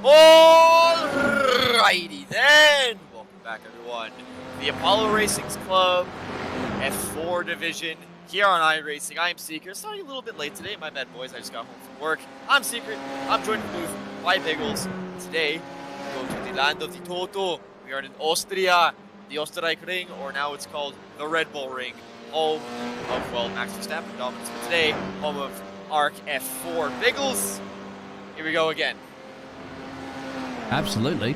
Alrighty then! Welcome back everyone to the Apollo Racing's Club F4 division here on iRacing. I am Seeker. Sorry a little bit late today, my bad boys. I just got home from work. I'm Secret. I'm joined in the booth by Biggles. Today, we go to the land of the Toto. We are in Austria, the Österreich-Ring, or now it's called the Red Bull Ring. Home of, well, Max Verstappen dominance, but today, home of ARC F4. Biggles, here we go again. Absolutely.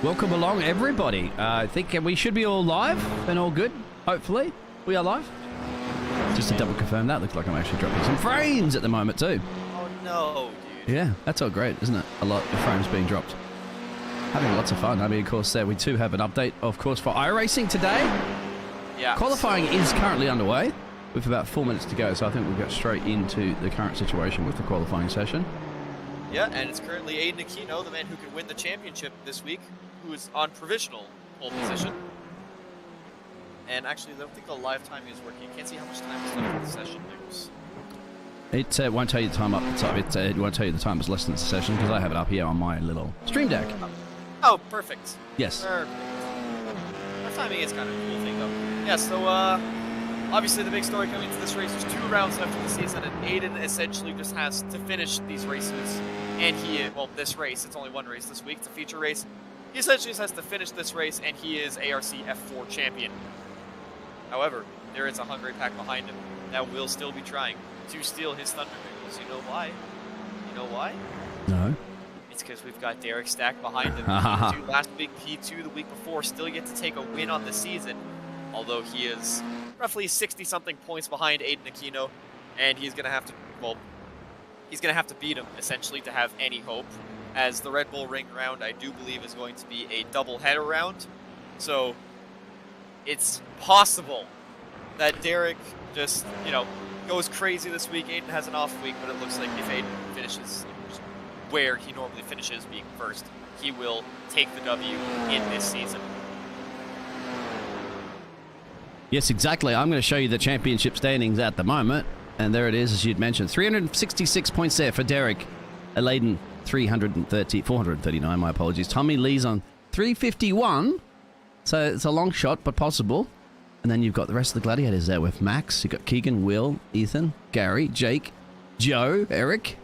Welcome along, everybody. I think we should be all live and all good, hopefully. We are live. Just to double confirm that, looks like I'm actually dropping some frames at the moment too. Oh no, dude. Yeah, that's all great, isn't it? A lot of frames being dropped. Having lots of fun. I mean, of course, we too have an update, of course, for iRacing today. Yeah. Qualifying is currently underway with about 4 minutes to go, so I think we'll go straight into the current situation with the qualifying session. Yeah, and it's currently Aiden Aquino, the man who could win the championship this week, who is on provisional pole position. And actually, I don't think the live timing is working. You can't see how much time is left in the session. It won't tell you the time up the top. It won't tell you the time is less than the session because I have it up here on my little stream deck. Oh, perfect. Yes. Perfect. Our timing is kind of a cool thing, though. Yeah, so, obviously the big story coming into this race, there's 2 rounds left in the season, and Aiden essentially just has to finish these races. And this race, it's only one race this week, it's a feature race. He essentially just has to finish this race, and he is ARC F4 champion. However, there is a Hungary pack behind him that will still be trying to steal his thunder vehicles. You know why? You know why? No. It's because we've got Derek Stack behind him. P2 last week, P2 the week before, still yet to take a win on the season. Although he is roughly 60-something points behind Aiden Aquino, and he's going to have to, he's going to have to beat him, essentially, to have any hope, as the Red Bull Ring round, I do believe, is going to be a double-header round. So, it's possible that Derek just, goes crazy this week. Aiden has an off week, but it looks like if Aiden finishes where he normally finishes, being first, he will take the W in this season. Yes, exactly. I'm going to show you the championship standings at the moment. And there it is, as you'd mentioned. 366 points there for Derek. Alayden, 439, my apologies. Tommy Lee's on 351. So it's a long shot, but possible. And then you've got the rest of the gladiators there with Max. You've got Keegan, Will, Ethan, Gary, Jake, Joe, Eric,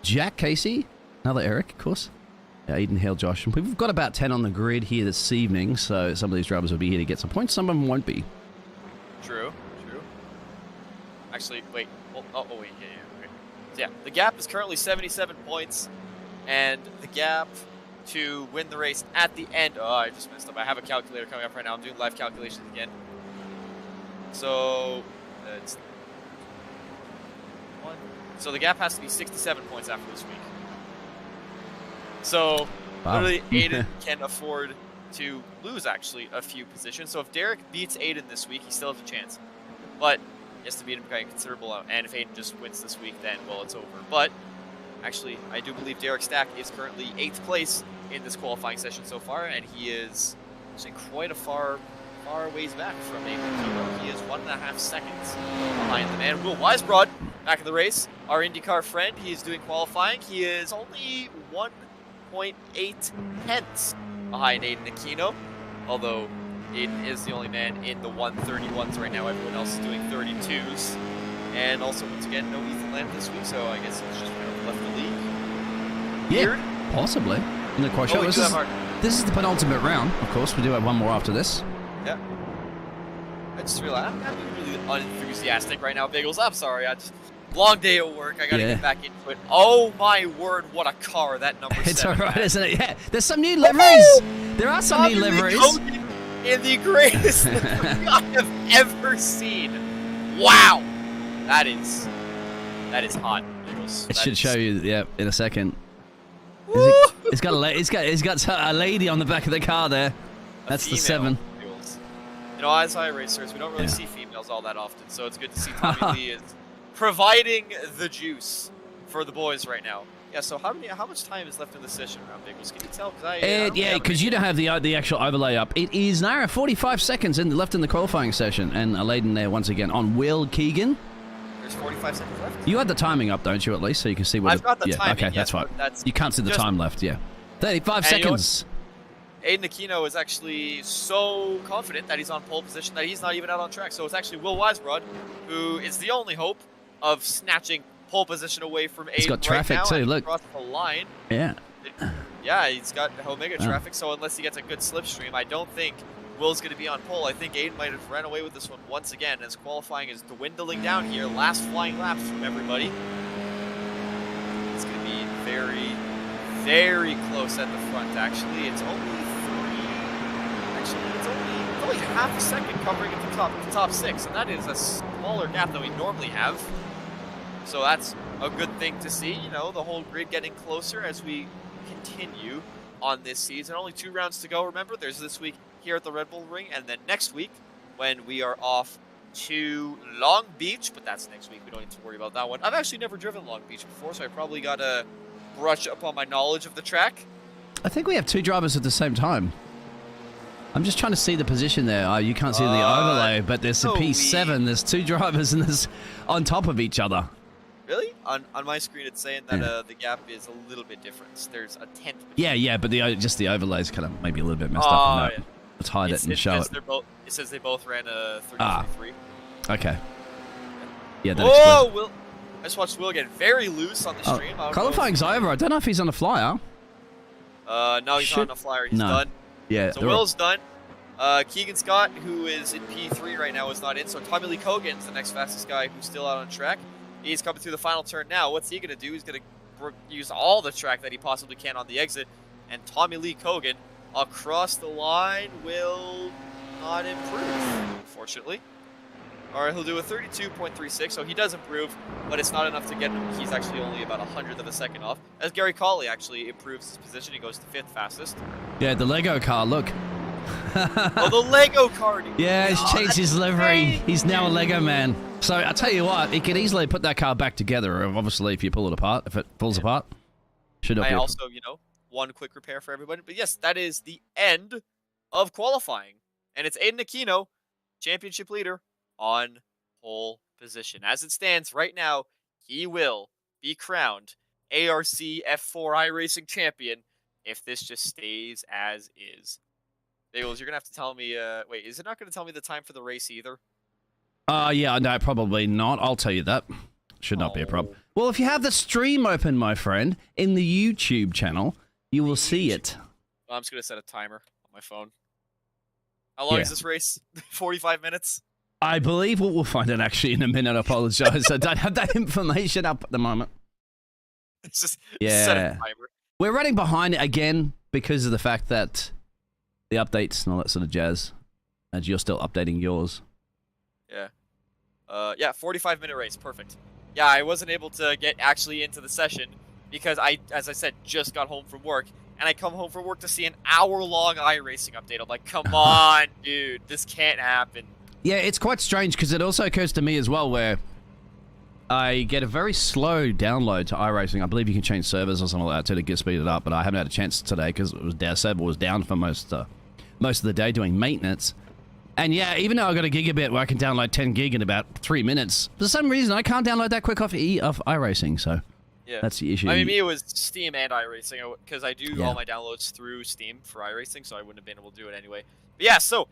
Jack, Casey, another Eric, of course. Eden, Hale, Josh. And we've got about 10 on the grid here this evening, so some of these drivers will be here to get some points. Some of them won't be. True. Actually, wait. Wait. Okay. So yeah, the gap is currently 77 points, and the gap to win the race at the end. Oh, I just messed up. I have a calculator coming up right now. I'm doing live calculations again. So, it's one. So the gap has to be 67 points after this week. So, wow. Literally, Aiden can afford to lose, actually, a few positions. So if Derek beats Aiden this week, he still has a chance. But he has to beat him by a considerable amount. And if Aiden just wins this week, then, well, it's over. But, actually, I do believe Derek Stack is currently 8th place in this qualifying session so far. And he is actually quite a far ways back from Aiden. He is 1.5 seconds behind the man. Will Weisbrod, back in the race. Our IndyCar friend, he is doing qualifying. He is only 1.8 tenths behind Aiden Aquino, although Aiden is the only man in the 131s right now. Everyone else is doing 32s. And also, once again, no Ethan Lamb this week, so I guess he's just kind of left the league. Yeah, possibly. I'm not quite sure. This is the penultimate round, of course. We do have one more after this. Yeah. I just realized I'm being really unenthusiastic right now, Biggles. I'm sorry. Long day at work. I gotta get back into it. Oh my word, what a car that number 7. It's alright, isn't it? Yeah. There's some new liveries. There are some new liveries. In the greatest livery I have ever seen. Wow. That is hot, Biggles. It should show you, yeah, in a second. It's got a lady on the back of the car there. That's the 7. Biggles. As iRacers, we don't really see females all that often, so it's good to see Tommy Lee is providing the juice for the boys right now. Yeah, so how much time is left in the session round, Biggles? Can you tell? Yeah, because you don't have the actual overlay up. It is now 45 seconds left in the qualifying session, and Alayden there once again on Will Keegan. There's 45 seconds left. You had the timing up, don't you, at least, so you can see what... I've got the timing, okay, that's fine. You can't see the time left, yeah. 35 And seconds. Aiden Aquino is actually so confident that he's on pole position that he's not even out on track. So it's actually Will Wisebroad who is the only hope of snatching pole position away from Aiden. He's got traffic right now, too, look. Across the line. Yeah. Yeah, he's got Omega traffic, so unless he gets a good slipstream, I don't think Will's going to be on pole. I think Aiden might have ran away with this one once again as qualifying is dwindling down here. Last flying laps from everybody. It's going to be very, very close at the front, actually. It's only it's only half a second covering at the top 6, and that is a smaller gap than we normally have. So that's a good thing to see, you know, the whole grid getting closer as we continue on this season. Only 2 rounds to go, remember. There's this week here at the Red Bull Ring, and then next week when we are off to Long Beach, but that's next week. We don't need to worry about that one. I've actually never driven Long Beach before, so I probably got to brush up on my knowledge of the track. I think we have 2 drivers at the same time. I'm just trying to see the position there. Oh, you can't see the overlay, but there's a P7. There's 2 drivers and there's on top of each other. Really? On my screen, it's saying that the gap is a little bit different. There's a 10th. Yeah, but just the overlay's kind of maybe a little bit messed up. Yeah. Let's hide it and show it. It says they both ran a 33.3. Okay. Yeah. Whoa! Will, I just watched Will get very loose on the stream. Qualifying's over. I don't know if he's on a flyer. No, he's not on a flyer. He's done. Yeah. So Will's done. Keegan Scott, who is in P3 right now, is not in. So Tommy Lee Cogan's the next fastest guy who's still out on track. He's coming through the final turn now. What's he going to do? He's going to use all the track that he possibly can on the exit. And Tommy Lee Cogan across the line will not improve, unfortunately. All right, he'll do a 32.36, so he does improve, but it's not enough to get him. He's actually only about 100th of a second off. As Gary Colley actually improves his position, he goes to 5th fastest. Yeah, the Lego car, look. Oh, the Lego car. Yeah, he's changed his livery. He's now a Lego man. So I'll tell you what, he could easily put that car back together. Obviously, if you pull it apart, if it falls apart, should not be. Also, you know, one quick repair for everybody. But yes, that is the end of qualifying, and it's Aiden Aquino, championship leader, on pole position. As it stands right now, he will be crowned ARC F4 iRacing champion if this just stays as is. Bagels, you're going to have to tell me, wait, is it not going to tell me the time for the race either? Yeah, no, probably not. I'll tell you that. Should not be a problem. Well, if you have the stream open, my friend, in the YouTube channel, you will see it. Well, I'm just going to set a timer on my phone. How long is this race? 45 minutes? I believe we'll find it actually in a minute. I apologize. I don't have that information up at the moment. It's just set a timer. We're running behind again because of the fact that the updates and all that sort of jazz, as you're still updating yours. Yeah. Yeah, 45-minute race. Perfect. Yeah, I wasn't able to get actually into the session because I, as I said, just got home from work. And I come home from work to see an hour-long iRacing update. I'm like, come on, dude. This can't happen. Yeah, it's quite strange because it also occurs to me as well where I get a very slow download to iRacing. I believe you can change servers or something like that to speed it up, but I haven't had a chance today because it was server was down for most of the day doing maintenance. And yeah, even though I got a gigabit where I can download 10 gig in about 3 minutes, for some reason I can't download that quick off iRacing. So yeah, that's the issue. I mean, me, it was Steam and iRacing because I do all my downloads through Steam for iRacing, so I wouldn't have been able to do it anyway. But yeah, so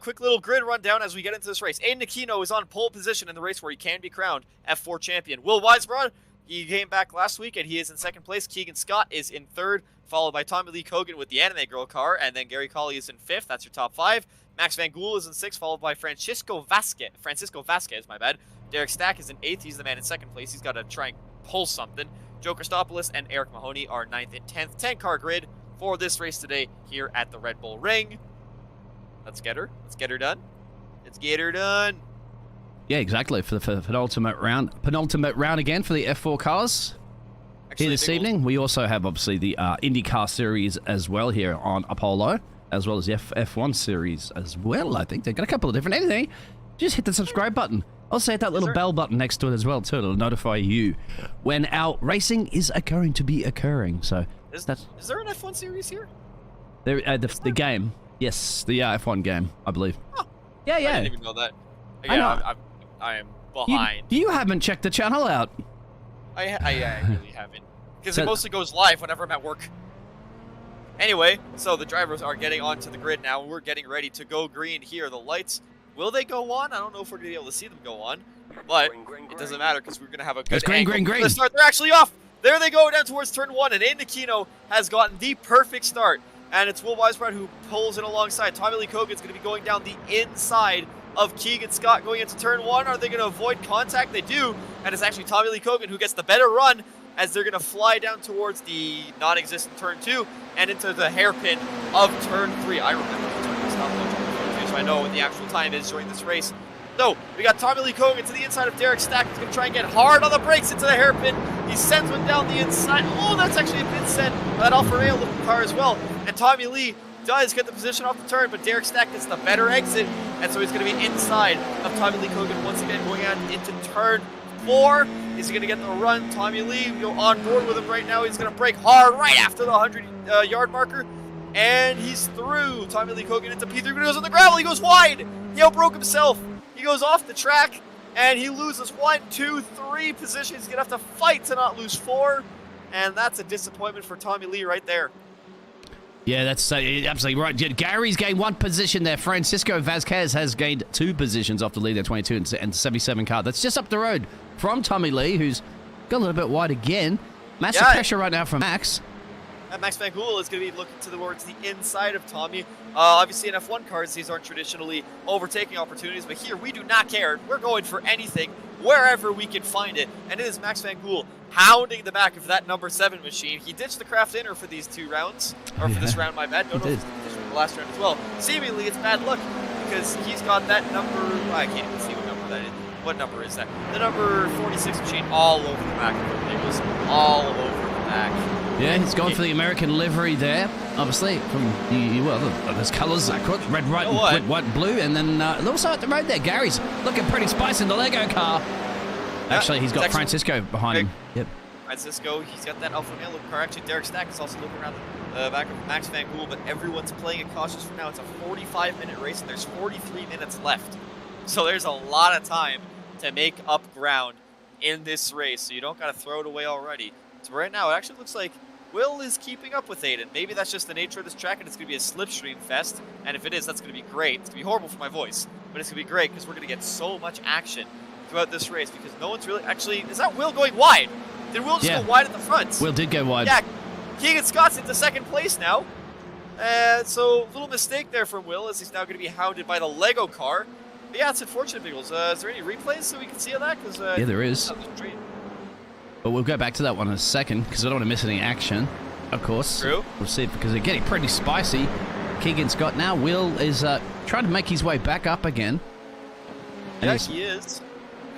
quick little grid rundown as we get into this race. Aiden Aquino is on pole position in the race where he can be crowned F4 champion. Will Wisebroad, he came back last week and he is in 2nd place. Keegan Scott is in 3rd, followed by Tommy Lee Cogan with the Anime Girl car, and then Gary Colley is in 5th. That's your top 5. Max Van Gool is in 6th, followed by Francisco Vasquez, my bad. Derek Stack is in 8th. He's the man in 2nd place. He's got to try and pull something. Joe Christopoulos and Eric Mahoney are 9th and 10th. 10-car grid for this race today here at the Red Bull Ring. Let's get her. Let's get her done. Let's get her done. Yeah, exactly. For the penultimate round again for the F4 cars. Actually, here this evening. We also have, obviously, the IndyCar series as well here on Apollo, as well as the F1 series as well, I think. They've got a couple of different... Anything, just hit the subscribe button. Also hit that little bell button next to it as well, too. It'll notify you when our racing is going to be occurring. So is there an F1 series here? The game. Yes, the F1 game, I believe. Oh, yeah. I didn't even know that. I am behind. You haven't checked the channel out. I really haven't. Because it mostly goes live whenever I'm at work. Anyway, so the drivers are getting onto the grid now. We're getting ready to go green here. The lights, will they go on? I don't know if we're going to be able to see them go on, but it doesn't matter because we're going to have a good angle. Green. Start. They're actually off. There they go down towards turn 1, and Aiden Aquino has gotten the perfect start. And it's Will Weisbrod who pulls it alongside. Tommy Lee Cogan's going to be going down the inside of Keegan Scott going into turn 1. Are they going to avoid contact? They do, and it's actually Tommy Lee Cogan who gets the better run as they're going to fly down towards the non-existent turn 2 and into the hairpin of turn 3. I remember the turn stop, so I know what the actual time is during this race. So, we got Tommy Lee Cogan to the inside of Derek Stack. He's going to try and get hard on the brakes into the hairpin. He sends one down the inside. Oh, that's actually a bit sent by that Alfa Romeo looking car as well. And Tommy Lee does get the position off the turn, but Derek Stack gets the better exit. And so he's going to be inside of Tommy Lee Cogan once again going on into turn 4. Is he going to get the run? Tommy Lee, go on board with him right now. He's going to brake hard right after the 100-yard marker. And he's through. Tommy Lee Cogan into P3, but he goes on the gravel. He goes wide. He outbroke himself. He goes off the track, and he loses 1, 2, 3 positions. He's going to have to fight to not lose 4, and that's a disappointment for Tommy Lee right there. Yeah, that's absolutely right. Gary's gained 1 position there. Francisco Vasquez has gained 2 positions off the lead at 22 and 77 car. That's just up the road from Tommy Lee, who's got a little bit wide again. Massive pressure right now from Max. Max Van Gool is going to be looking towards the inside of Tommy. Obviously, in F1 cars, these aren't traditionally overtaking opportunities, but here we do not care. We're going for anything, wherever we can find it. And it is Max Van Gool hounding the back of that number 7 machine. He ditched the Kraft Inner for these 2 rounds, or for this round, my bad. Don't know if it's the last round as well. Seemingly, it's bad luck because he's got that number. I can't even see what number that is. What number is that? The number 46 machine all over the back of the labels, all over the back. Yeah, he's gone for the American livery there, obviously, from those colours, red, white, blue, and then also at the road there, Gary's looking pretty spicy in the Lego car. Actually, he's got Francisco behind him. Yep. Francisco, he's got that Alfa Romeo car. Actually, Derek Stack is also looking around the back of Max Van Gool, but everyone's playing it cautious for now. It's a 45-minute race, and there's 43 minutes left. So there's a lot of time to make up ground in this race, so you don't got to throw it away already. So right now, it actually looks like Will is keeping up with Aiden. Maybe that's just the nature of this track, and it's going to be a slipstream fest. And if it is, that's going to be great. It's going to be horrible for my voice, but it's going to be great because we're going to get so much action throughout this race because no one's really actually. Is that Will going wide? Did Will just go wide at the front? Will did go wide. Yeah, Keegan Scott's into 2nd place now. So a little mistake there from Will as he's now going to be hounded by the Lego car. But yeah, it's unfortunate, Biggles. Is there any replays so we can see of that? Yeah, there is. But we'll go back to that one in a second because I don't want to miss any action, of course. True. We'll see because they're getting pretty spicy. Keegan Scott now. Will is trying to make his way back up again. Yeah, he is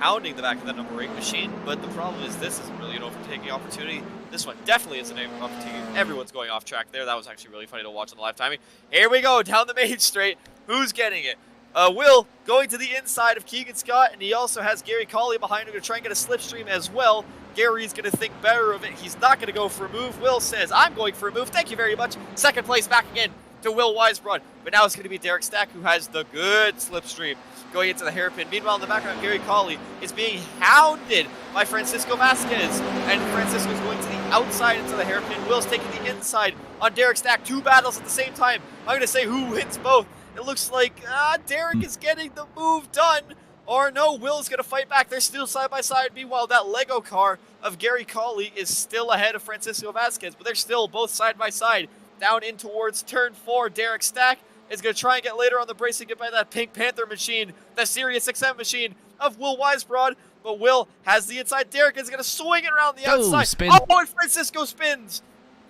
hounding the back of that number 8 machine, but the problem is this isn't really an overtaking opportunity. This one definitely isn't an opportunity. Everyone's going off track there. That was actually really funny to watch on the live timing. Here we go, down the main straight. Who's getting it? Will going to the inside of Keegan Scott, and he also has Gary Colley behind him to try and get a slipstream as well. Gary's going to think better of it. He's not going to go for a move. Will says, I'm going for a move. Thank you very much. 2nd place back again to Will Weisbrod. But now it's going to be Derek Stack who has the good slipstream going into the hairpin. Meanwhile, in the background, Gary Colley is being hounded by Francisco Vasquez. And Francisco's going to the outside into the hairpin. Will's taking the inside on Derek Stack. 2 battles at the same time. I'm going to say who hits both. It looks like Derek is getting the move done. Or no, Will's going to fight back. They're still side by side. Meanwhile, that Lego car of Gary Colley is still ahead of Francisco Vasquez. But they're still both side by side. Down in towards turn 4, Derek Stack is going to try and get later on the brace and get by that Pink Panther machine, the Sirius XM machine of Will Weisbrod. But Will has the inside. Derek is going to swing it around the outside. Spin. Oh, and Francisco spins.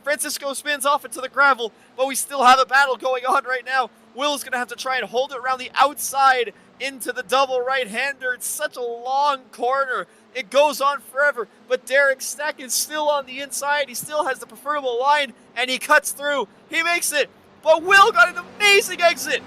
Francisco spins off into the gravel, but we still have a battle going on right now. Will's going to have to try and hold it around the outside into the double right-hander. It's such a long corner. It goes on forever, but Derek Stack is still on the inside. He still has the preferable line, and he cuts through. He makes it, but Will got an amazing exit.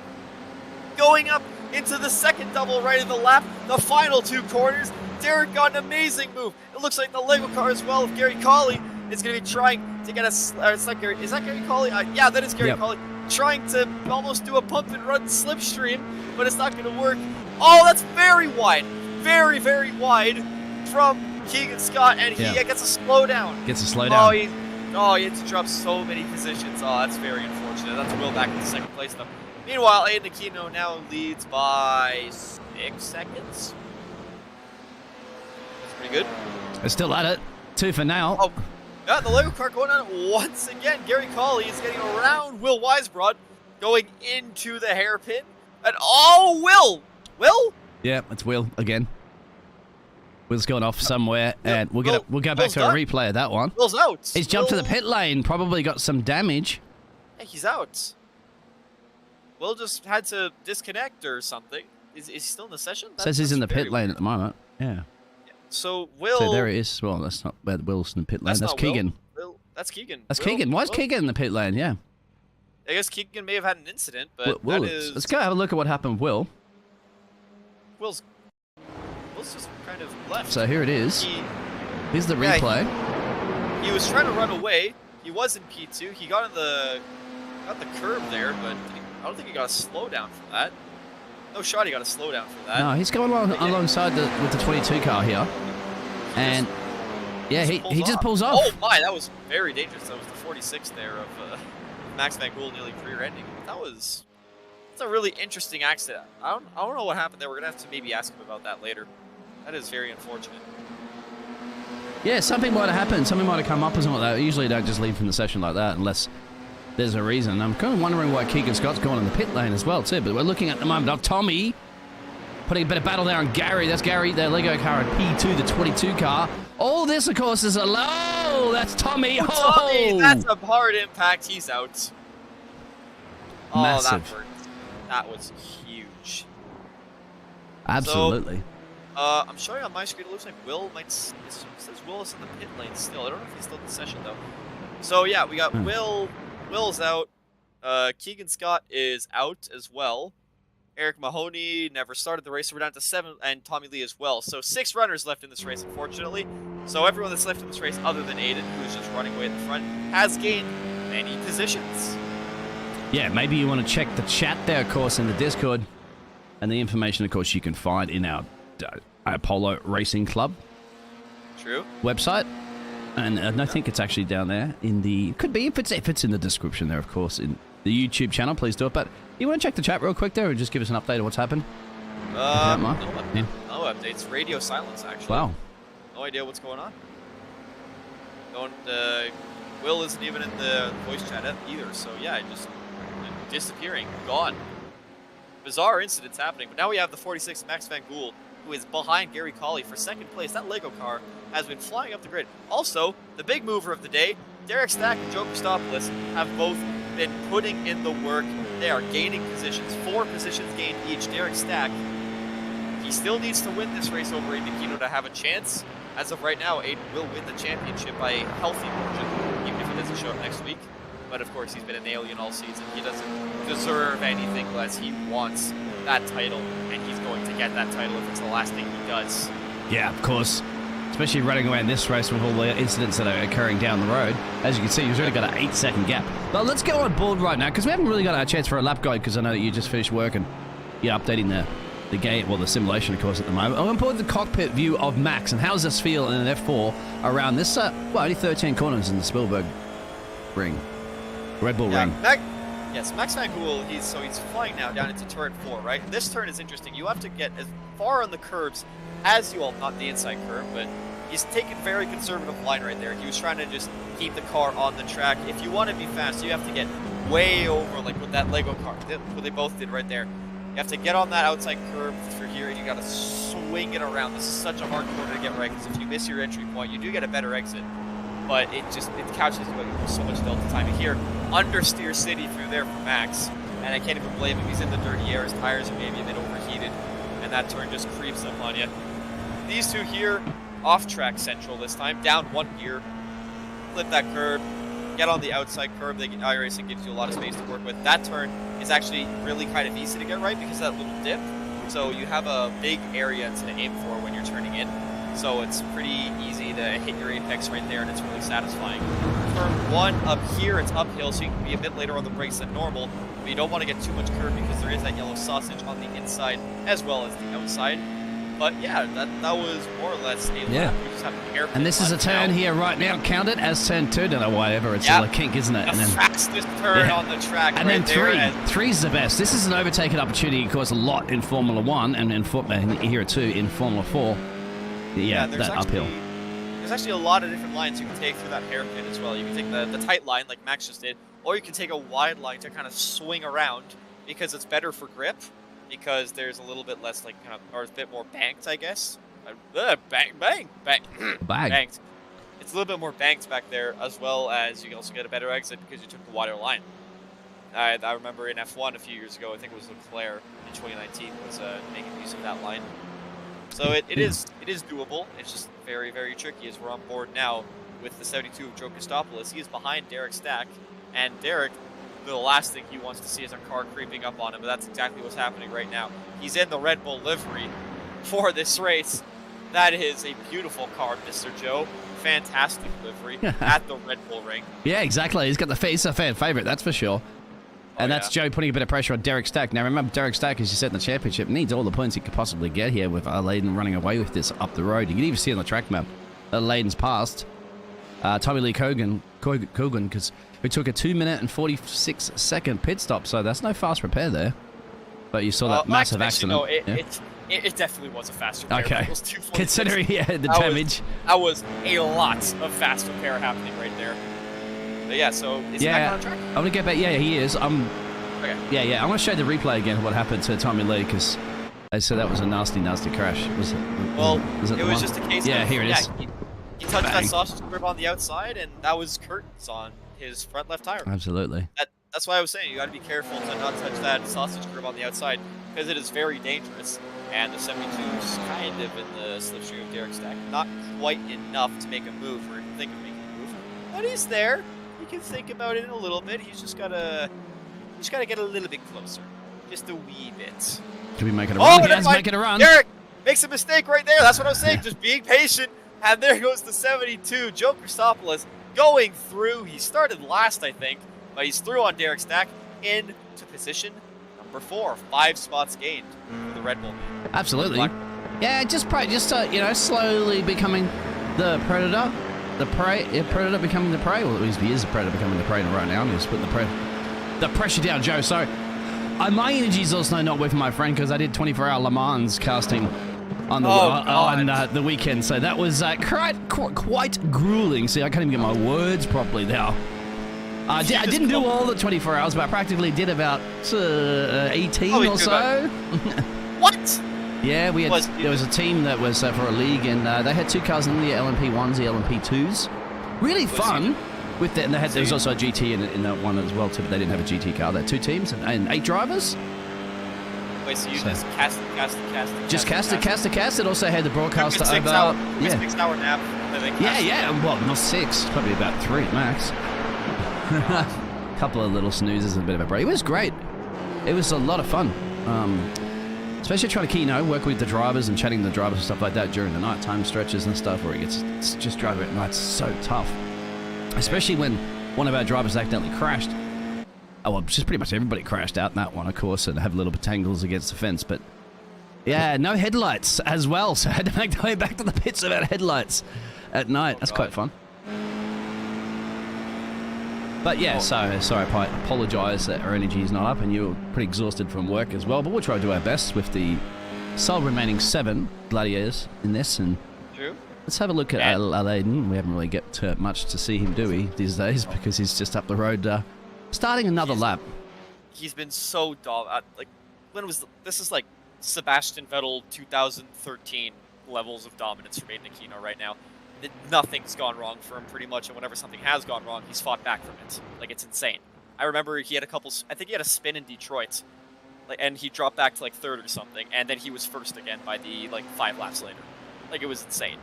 Going up into the 2nd double right of the lap, the final 2 corners. Derek got an amazing move. It looks like the Lego car as well of Gary Colley is going to be trying to get a... it's not Gary, is that Gary Colley? Yeah, that is Gary Colley. Trying to almost do a pump and run slipstream, but it's not going to work. Oh, that's very wide. Very, very wide from Keegan Scott, and he gets a slowdown. Gets a slowdown. Oh, Oh, he had to drop so many positions. Oh, that's very unfortunate. That's Will back in second place, though. Meanwhile, Aiden Aquino now leads by 6 seconds. That's pretty good. They're still at it. 2 for now. Oh, yeah, the Lego car going on once again. Gary Colley is getting around Will Weisbrod, going into the hairpin. And oh, Will? Yeah, it's Will again. Will's gone off somewhere, and we'll go back Will's to a replay of that one. Will's out. He's jumped to the pit lane, probably got some damage. Hey, he's out. Will just had to disconnect or something. Is he still in the session? Says he's in the pit lane at the moment. Yeah. So Will. So there he is. Well, that's not where Will's in the pit lane. That's Keegan. Will. That's Keegan. That's Keegan. Why is Keegan in the pit lane? Yeah. I guess Keegan may have had an incident, but Will, that is. Let's go have a look at what happened with Will. Will's just kind of left. So here it is. Here's the replay. He was trying to run away. He was in P2. He got the curb there, but I don't think he got a slowdown for that. No shot he got a slowdown for that. No, he's going alongside with the 22 car here. And he just pulls off. Oh my, that was very dangerous. That was the 46 there of Max Van Gool nearly rear-ending. That's a really interesting accident. I don't know what happened there. We're gonna have to maybe ask him about that later. That is very unfortunate. Yeah, something might have happened. Something might have come up or something like that. Usually don't just leave from the session like that unless there's a reason. I'm kind of wondering why Keegan Scott's gone in the pit lane as well too. But we're looking at the moment of Tommy putting a bit of battle there on Gary. That's Gary, their Lego car at P2, the 22 car. All this, of course, is a low. That's Tommy. Oh, Tommy, that's a hard impact. He's out. Massive. Oh, that hurt. That was huge. Absolutely. So, I'm showing on my screen. It looks like Will might. It says Will is in the pit lane still. I don't know if he's still in the session though. So yeah, we got Will. Will's out. Keegan Scott is out as well. Eric Mahoney never started the race, so we're down to 7, and Tommy Lee as well. So 6 runners left in this race, unfortunately. So everyone that's left in this race, other than Aiden, who is just running away at the front, has gained many positions. Yeah, maybe you want to check the chat there, of course, in the Discord, and the information, of course, you can find in our Apollo Racing Club website. And I think it's actually down there in the... Could be, if it's in the description there, of course, in the YouTube channel, please do it. But you want to check the chat real quick there and just give us an update of what's happened? No updates. Radio silence, actually. Wow. No idea what's going on. Will isn't even in the voice chat either, so yeah, just disappearing, gone. Bizarre incidents happening, but now we have the 46 Max Van Gool, who is behind Gary Colley for second place. That Lego car has been flying up the grid. Also, the big mover of the day, Derek Stack and Joe Christopoulos have both been putting in the work. They are gaining positions, 4 positions gained each. Derek Stack, he still needs to win this race over Aiden Aquino to have a chance. As of right now, Aiden will win the championship by a healthy margin, even if he doesn't show up next week. But of course, he's been an alien all season. He doesn't deserve anything less. He wants that title, and he's going to get that title if it's the last thing he does. Yeah, of course. Especially running away in this race with all the incidents that are occurring down the road. As you can see, he's already got an 8-second gap. But let's go on board right now, because we haven't really got a chance for a lap guide, because I know that you just finished work and you're updating the game, well, the simulation, of course, at the moment. I'm on board the cockpit view of Max, and how does this feel in an F4 around this, only 13 corners in the Spielberg ring. Red Bull ring. Yes, Max Van Gool, he's flying now down into turn 4, right? And this turn is interesting. You have to get as far on the curbs as you all, not the inside curve, but he's taken very conservative line right there. He was trying to just keep the car on the track. If you want to be fast, you have to get way over, like with that Lego car, what they both did right there. You have to get on that outside curve through here, and you got to swing it around. This is such a hard corner to get right, because if you miss your entry point, you do get a better exit. But it couches you with so much delta time. And here, understeer City through there for Max. And I can't even blame him. He's in the dirty air. His tires are maybe a bit overheated. And that turn just creeps up on you. These two here, off-track central this time. Down 1 gear. Flip that curb. Get on the outside curb. iRacing gives you a lot of space to work with. That turn is actually really kind of easy to get right because of that little dip. So you have a big area to aim for when you're turning in. So it's pretty easy to hit your apex right there, and it's really satisfying. Turn 1 up here, it's uphill, so you can be a bit later on the brakes than normal, but you don't want to get too much curve because there is that yellow sausage on the inside as well as the outside. But yeah, that was more or less a lap. We just have a hairpin And this is a left turn now. here right now. Count it as turn 2. Don't know whatever. It's Yep. still a kink, isn't it? The And then fastest turn on the track and right then 3. there. And 3's the best. This is an overtaking opportunity, of course, a lot in Formula 1 and here too in Formula 4. Yeah, that uphill. There's actually a lot of different lines you can take through that hairpin as well. You can take the tight line like Max just did, or you can take a wide line to kind of swing around because it's better for grip, because there's a little bit less like kind of, or a bit more banked, I guess. Banked. It's a little bit more banked back there, as well as you can also get a better exit because you took the wider line. I remember in F1 a few years ago, I think it was Leclerc in 2019 was making use of that line. So it is doable. It's just very, very tricky as we're on board now with the 72 of Joe Christopoulos. He is behind Derek Stack, and Derek, the last thing he wants to see is a car creeping up on him, but that's exactly what's happening right now. He's in the Red Bull livery for this race. That is a beautiful car, Mr. Joe. Fantastic livery at the Red Bull ring. Yeah, exactly. He's a fan favorite, that's for sure. And that's Joe putting a bit of pressure on Derek Stack. Now, remember, Derek Stack, as you said in the championship, needs all the points he could possibly get here with Layden running away with this up the road. You can even see on the track map that Layden's passed Tommy Lee Cogan, because we took a 2-minute and 46-second pit stop, so that's no fast repair there. But you saw that massive accident. No, it definitely was a fast repair. Okay. Considering the damage. That was a lot of fast repair happening right there. But yeah, so is he back on track? I'm gonna get back. Yeah, he is. Okay. Yeah. I'm gonna show the replay again of what happened to Tommy Lee, because they said that was a nasty crash. It was just a case. Yeah, here it is. He touched that sausage grip on the outside, and that was curtains on his front left tire. Absolutely. That's why I was saying you got to be careful to not touch that sausage grip on the outside, because it is very dangerous. And the 72 is kind of in the slipstream of Derek Stack, not quite enough to make a move or even think of making a move, but he's there. He can think about it in a little bit. He's just gotta get a little bit closer, just a wee bit. Can we make it a run? Oh, Yes, make it a run. Derek makes a mistake right there. That's what I was saying. Just being patient. And there goes the 72, Joe Christopoulos going through. He started last, I think, but he's through on Derek Stack into position number 4. 5 spots gained for the Red Bull. Absolutely. Yeah, just slowly becoming the predator. The prey, predator becoming the prey. Well, at least he is the predator becoming the prey right now. And he's putting the pressure down, Joe. So, my energy's also not with my friend, because I did 24-hour Le Mans casting on the weekend. So that was quite grueling. See, I can't even get my words properly now. I didn't do all the 24 hours, but I practically did about 18 or so. What? Yeah, there was a team that was for a league, and they had 2 cars in the LMP1s, the LMP2s. Really fun. With that, and there was also a GT in that one as well too, but they didn't have a GT car. They had 2 teams and 8 drivers. Wait, so you just cast? Just cast. It also had the broadcaster over. 6-hour nap. Yeah. Well, not 6. Probably about 3 at max. A couple of little snoozes and a bit of a break. It was great. It was a lot of fun. Especially trying to work with the drivers and chatting to the drivers and stuff like that during the nighttime stretches and stuff, where it's just driving at night. It's so tough. Especially when one of our drivers accidentally crashed. Oh, well, just pretty much everybody crashed out in that one, of course, and have little tangles against the fence. But yeah, no headlights as well, so I had to make the way back to the pits without headlights at night. That's quite fun. But yeah, sorry, I apologise that our energy is not up, and you're pretty exhausted from work as well. But we'll try to do our best with the sole remaining 7 gladiators in this, and let's have a look at Layden. We haven't really got much to see him do these days, because he's just up the road starting another lap. He's been so dominant. This is like Sebastian Vettel 2013 levels of dominance for Aiden Aquino right now. Nothing's gone wrong for him pretty much, and whenever something has gone wrong, he's fought back from it. Like, it's insane. I remember he had I think he had a spin in Detroit, and he dropped back to 3rd or something, and then he was first again by the 5 laps later. It was insane.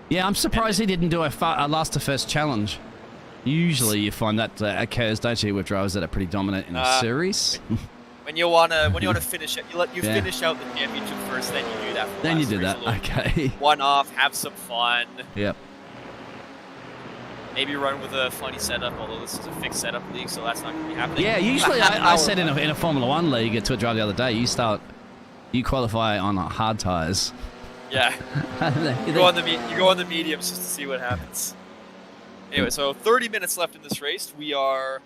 Yeah, I'm surprised he didn't do a last to first challenge. Usually you find that occurs, don't you, with drivers that are pretty dominant in a series. When you wanna finish it, you finish out the championship first, then you do that. Then you do that. Okay. One off, have some fun. Yep. Maybe run with a funny setup, although this is a fixed setup league, so that's not going to be happening. Yeah, usually I said in a Formula 1 league to a driver the other day, you qualify on hard tires. Yeah. You go on the mediums just to see what happens. Anyway, so 30 minutes left in this race. We are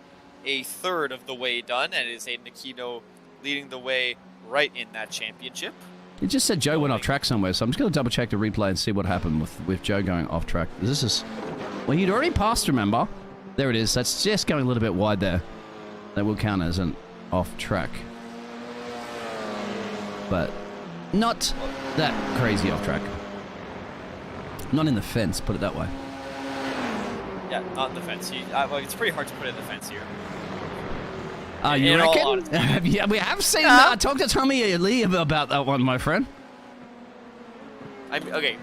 a third of the way done, and it is Aiden Aquino leading the way right in that championship. It just said Joe went off track somewhere, so I'm just going to double check the replay and see what happened with Joe going off track. This is... Well, he'd already passed, remember? There it is. That's just going a little bit wide there. That will count as an off track. But not that crazy off track. Not in the fence, put it that way. Yeah, not in the fence. Well, it's pretty hard to put in the fence here. You reckon? Yeah, we have seen that. Talk to Tommy Lee about that one, my friend. Okay.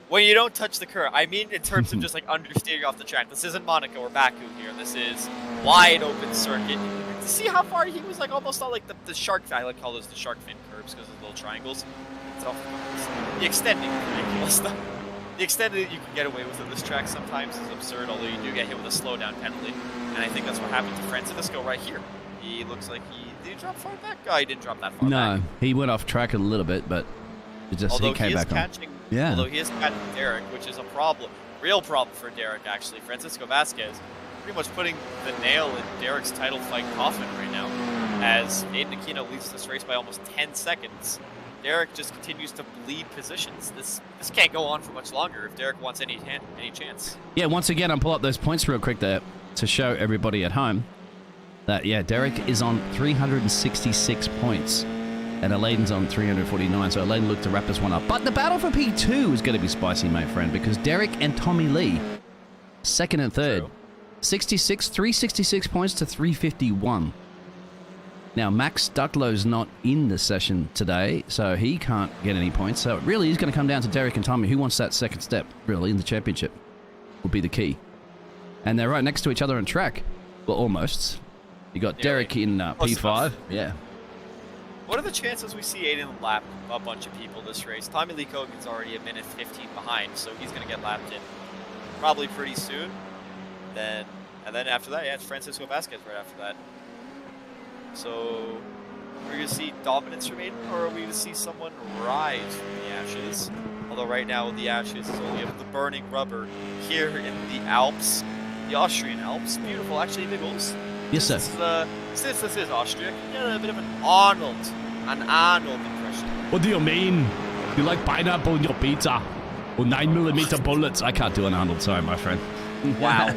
When you don't touch the curb, I mean in terms of just like understeering off the track. This isn't Monaco or Baku here. This is wide open circuit. To see how far he was like almost on like the shark. I like call those the shark fin curbs because of the little triangles. So the extending is ridiculous though. The extent that you can get away with on this track sometimes is absurd, although you do get hit with a slowdown penalty. And I think that's what happened to Francisco right here. He looks like did he drop far back? Oh, he didn't drop that far back. No, he went off track a little bit, but he came back on. Yeah. Although he is catching Derek, which is a problem. Real problem for Derek, actually. Francisco Vasquez pretty much putting the nail in Derek's title fight coffin right now. As Aiden Aquino leads this race by almost 10 seconds. Derek just continues to bleed positions. This can't go on for much longer if Derek wants any chance. Yeah, once again, I'll pull up those points real quick there to show everybody at home that, yeah, Derek is on 366 points and Alayden's on 349, so Alayden looked to wrap this one up. But the battle for P2 is going to be spicy, my friend, because Derek and Tommy Lee, second and third, 366 points to 351. Now, Max Ducklow's not in the session today, so he can't get any points. So it really is going to come down to Derek and Tommy. Who wants that second step, really, in the championship will be the key. And they're right next to each other on track. Well, almost. You got Derek in P5. Yeah. What are the chances we see Aiden lap a bunch of people this race? Tommy Lee Kogan's already a minute 15 behind, so he's going to get lapped in probably pretty soon. And then after that, yeah, it's Francisco Vasquez right after that. So, we're going to see dominance from Aiden, or are we going to see someone rise from the ashes? Although right now, the ashes is only of the burning rubber here in the Alps, the Austrian Alps. Beautiful, actually, Nichols. Yes, sir. Since this is Austria, can you get a bit of an Arnold impression? What do you mean? You like pineapple in your pizza? Or 9mm bullets? I can't do an Arnold, sorry, my friend. Wow.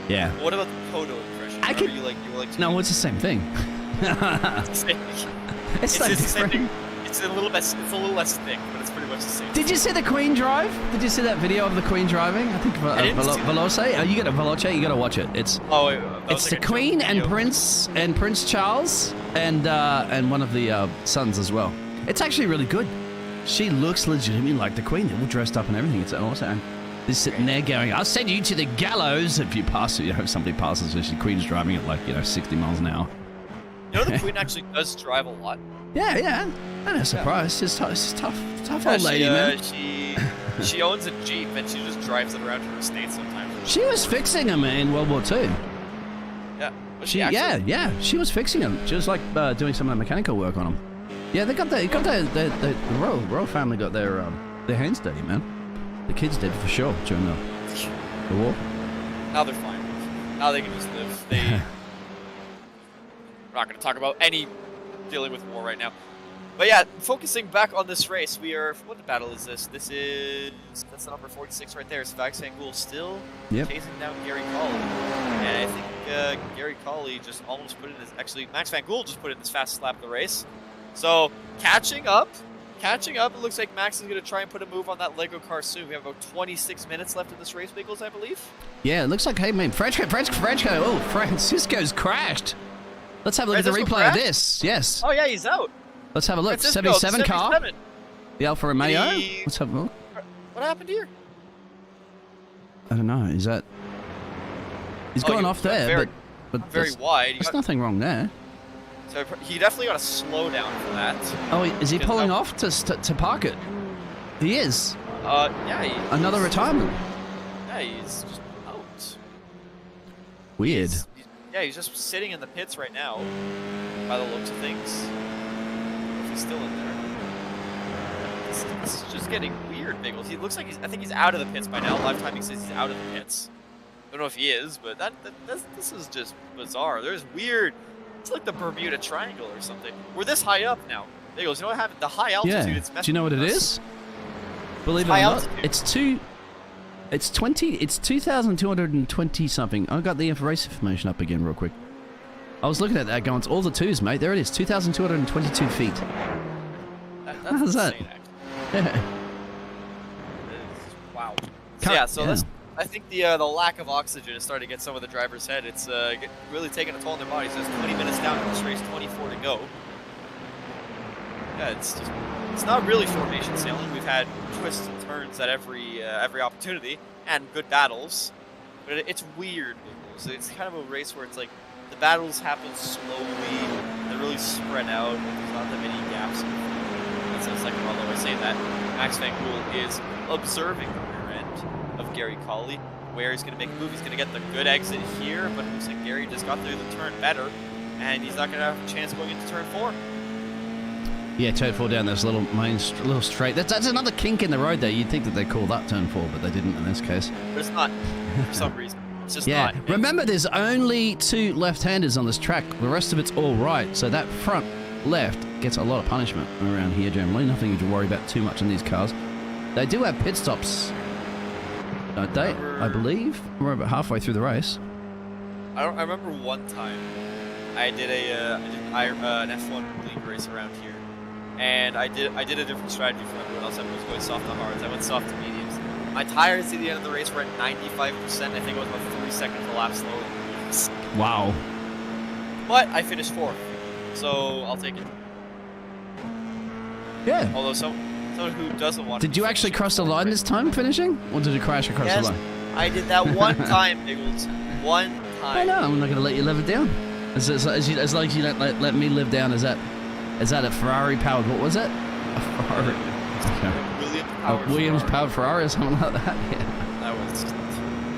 Yeah. What about the Poto impression? You like No, it's the same thing. It's a little less thick, but it's pretty much the same. Did you see the Queen drive? Did you see that video of the Queen driving? I think Veloce. Oh, you got a Veloce. You got to watch it. It's the Queen and Prince Charles and one of the sons as well. It's actually really good. She looks legitimately like the Queen. They're all dressed up and everything. It's awesome. They're sitting there going, "I'll send you to the gallows if you pass it." If somebody passes, the Queen's driving at 60 miles an hour. You know, the Queen actually does drive a lot. Yeah. Not a surprise. It's tough old lady, man. She owns a Jeep and she just drives it around her estate sometimes. She was fixing them in World War II. Yeah. She was fixing them. She was like doing some of the mechanical work on them. Yeah, the royal family got their hands dirty, man. The kids did for sure during the war. Now they're fine. Now they can just live. We're not going to talk about any dealing with war right now. But yeah, focusing back on this race, what battle is this? That's the number 46 right there. Is Max Van Gool still chasing down Gary Colley? And I think Gary Colley just almost put in Max Van Gool just put in his fastest lap of the race. So, catching up. It looks like Max is going to try and put a move on that Lego car soon. We have about 26 minutes left in this race, Biggles, I believe. Yeah, it looks like, hey, man, Francisco. Oh, Francisco's crashed. Let's have a look at the replay of this. Yes. Oh, yeah, he's out. Let's have a look. 77 car. The Alfa Romeo. Let's have a look. What happened here? I don't know. Is that... He's going off there, but very wide. There's nothing wrong there. So he definitely got a slowdown for that. Oh, is he pulling off to park it? He is. Yeah. Another retirement. Yeah, he's just out. Weird. He's just sitting in the pits right now, by the looks of things. If he's still in there. this is just getting weird, Biggles. He looks like I think he's out of the pits by now. Live timing says he's out of the pits. I don't know if he is, but this is just bizarre. There's weird. It's like the Bermuda Triangle or something. We're this high up now. Biggles, you know what happened? The high altitude. Yeah. It's Do you know what it is? Believe it or high not, altitude. it's 2,220 something. I got the race information up again real quick. I was looking at that going, it's all the twos, mate. There it is, 2,222 feet. That's How's that? insane, actually. Yeah. Wow. So, yeah, so that's, I think the lack of oxygen is starting to get some of the drivers' head. It's really taking a toll on their bodies. There's 20 minutes down in this race, 24 to go. Yeah, it's not really formation sailing. We've had twists and turns at every opportunity and good battles, but it's weird. So it's kind of a race where it's like the battles happen slowly. They're really spread out. There's not that many gaps. That's the second although I say that. Max Van Gool is observing the rear end of Gary Colley, where he's going to make a move. He's going to get the good exit here, but it looks like Gary just got through the turn better, and he's not going to have a chance going into turn 4. Yeah, turn 4 down this little little straight. That's another kink in the road there. You'd think that they called that turn 4, but they didn't in this case. But it's not, for some reason. It's just yeah. not. Remember, there's only 2 left-handers on this track. The rest of it's all right. So that front left gets a lot of punishment around here generally. Nothing you to worry about too much on these cars. They do have pit stops, don't they? I believe we're about halfway through the race. I remember one time I did an F1 league race around here. And I did a different strategy from everyone else. I was going soft to hards. I went soft to mediums. My tires at the end of the race were at 95%. I think it was about 3 seconds a lap slower than the mediums. Wow. But I finished 4th, so I'll take it. Yeah. Although someone who doesn't want. Did you actually cross the line this time finishing, or did you crash across the line? I did that one time, Biggles. One time. I know. I'm not going to let you live it down. As long as you don't let me live down. Is that a Ferrari powered? What was it? A Ferrari. Williams powered Ferrari or something like that. Yeah.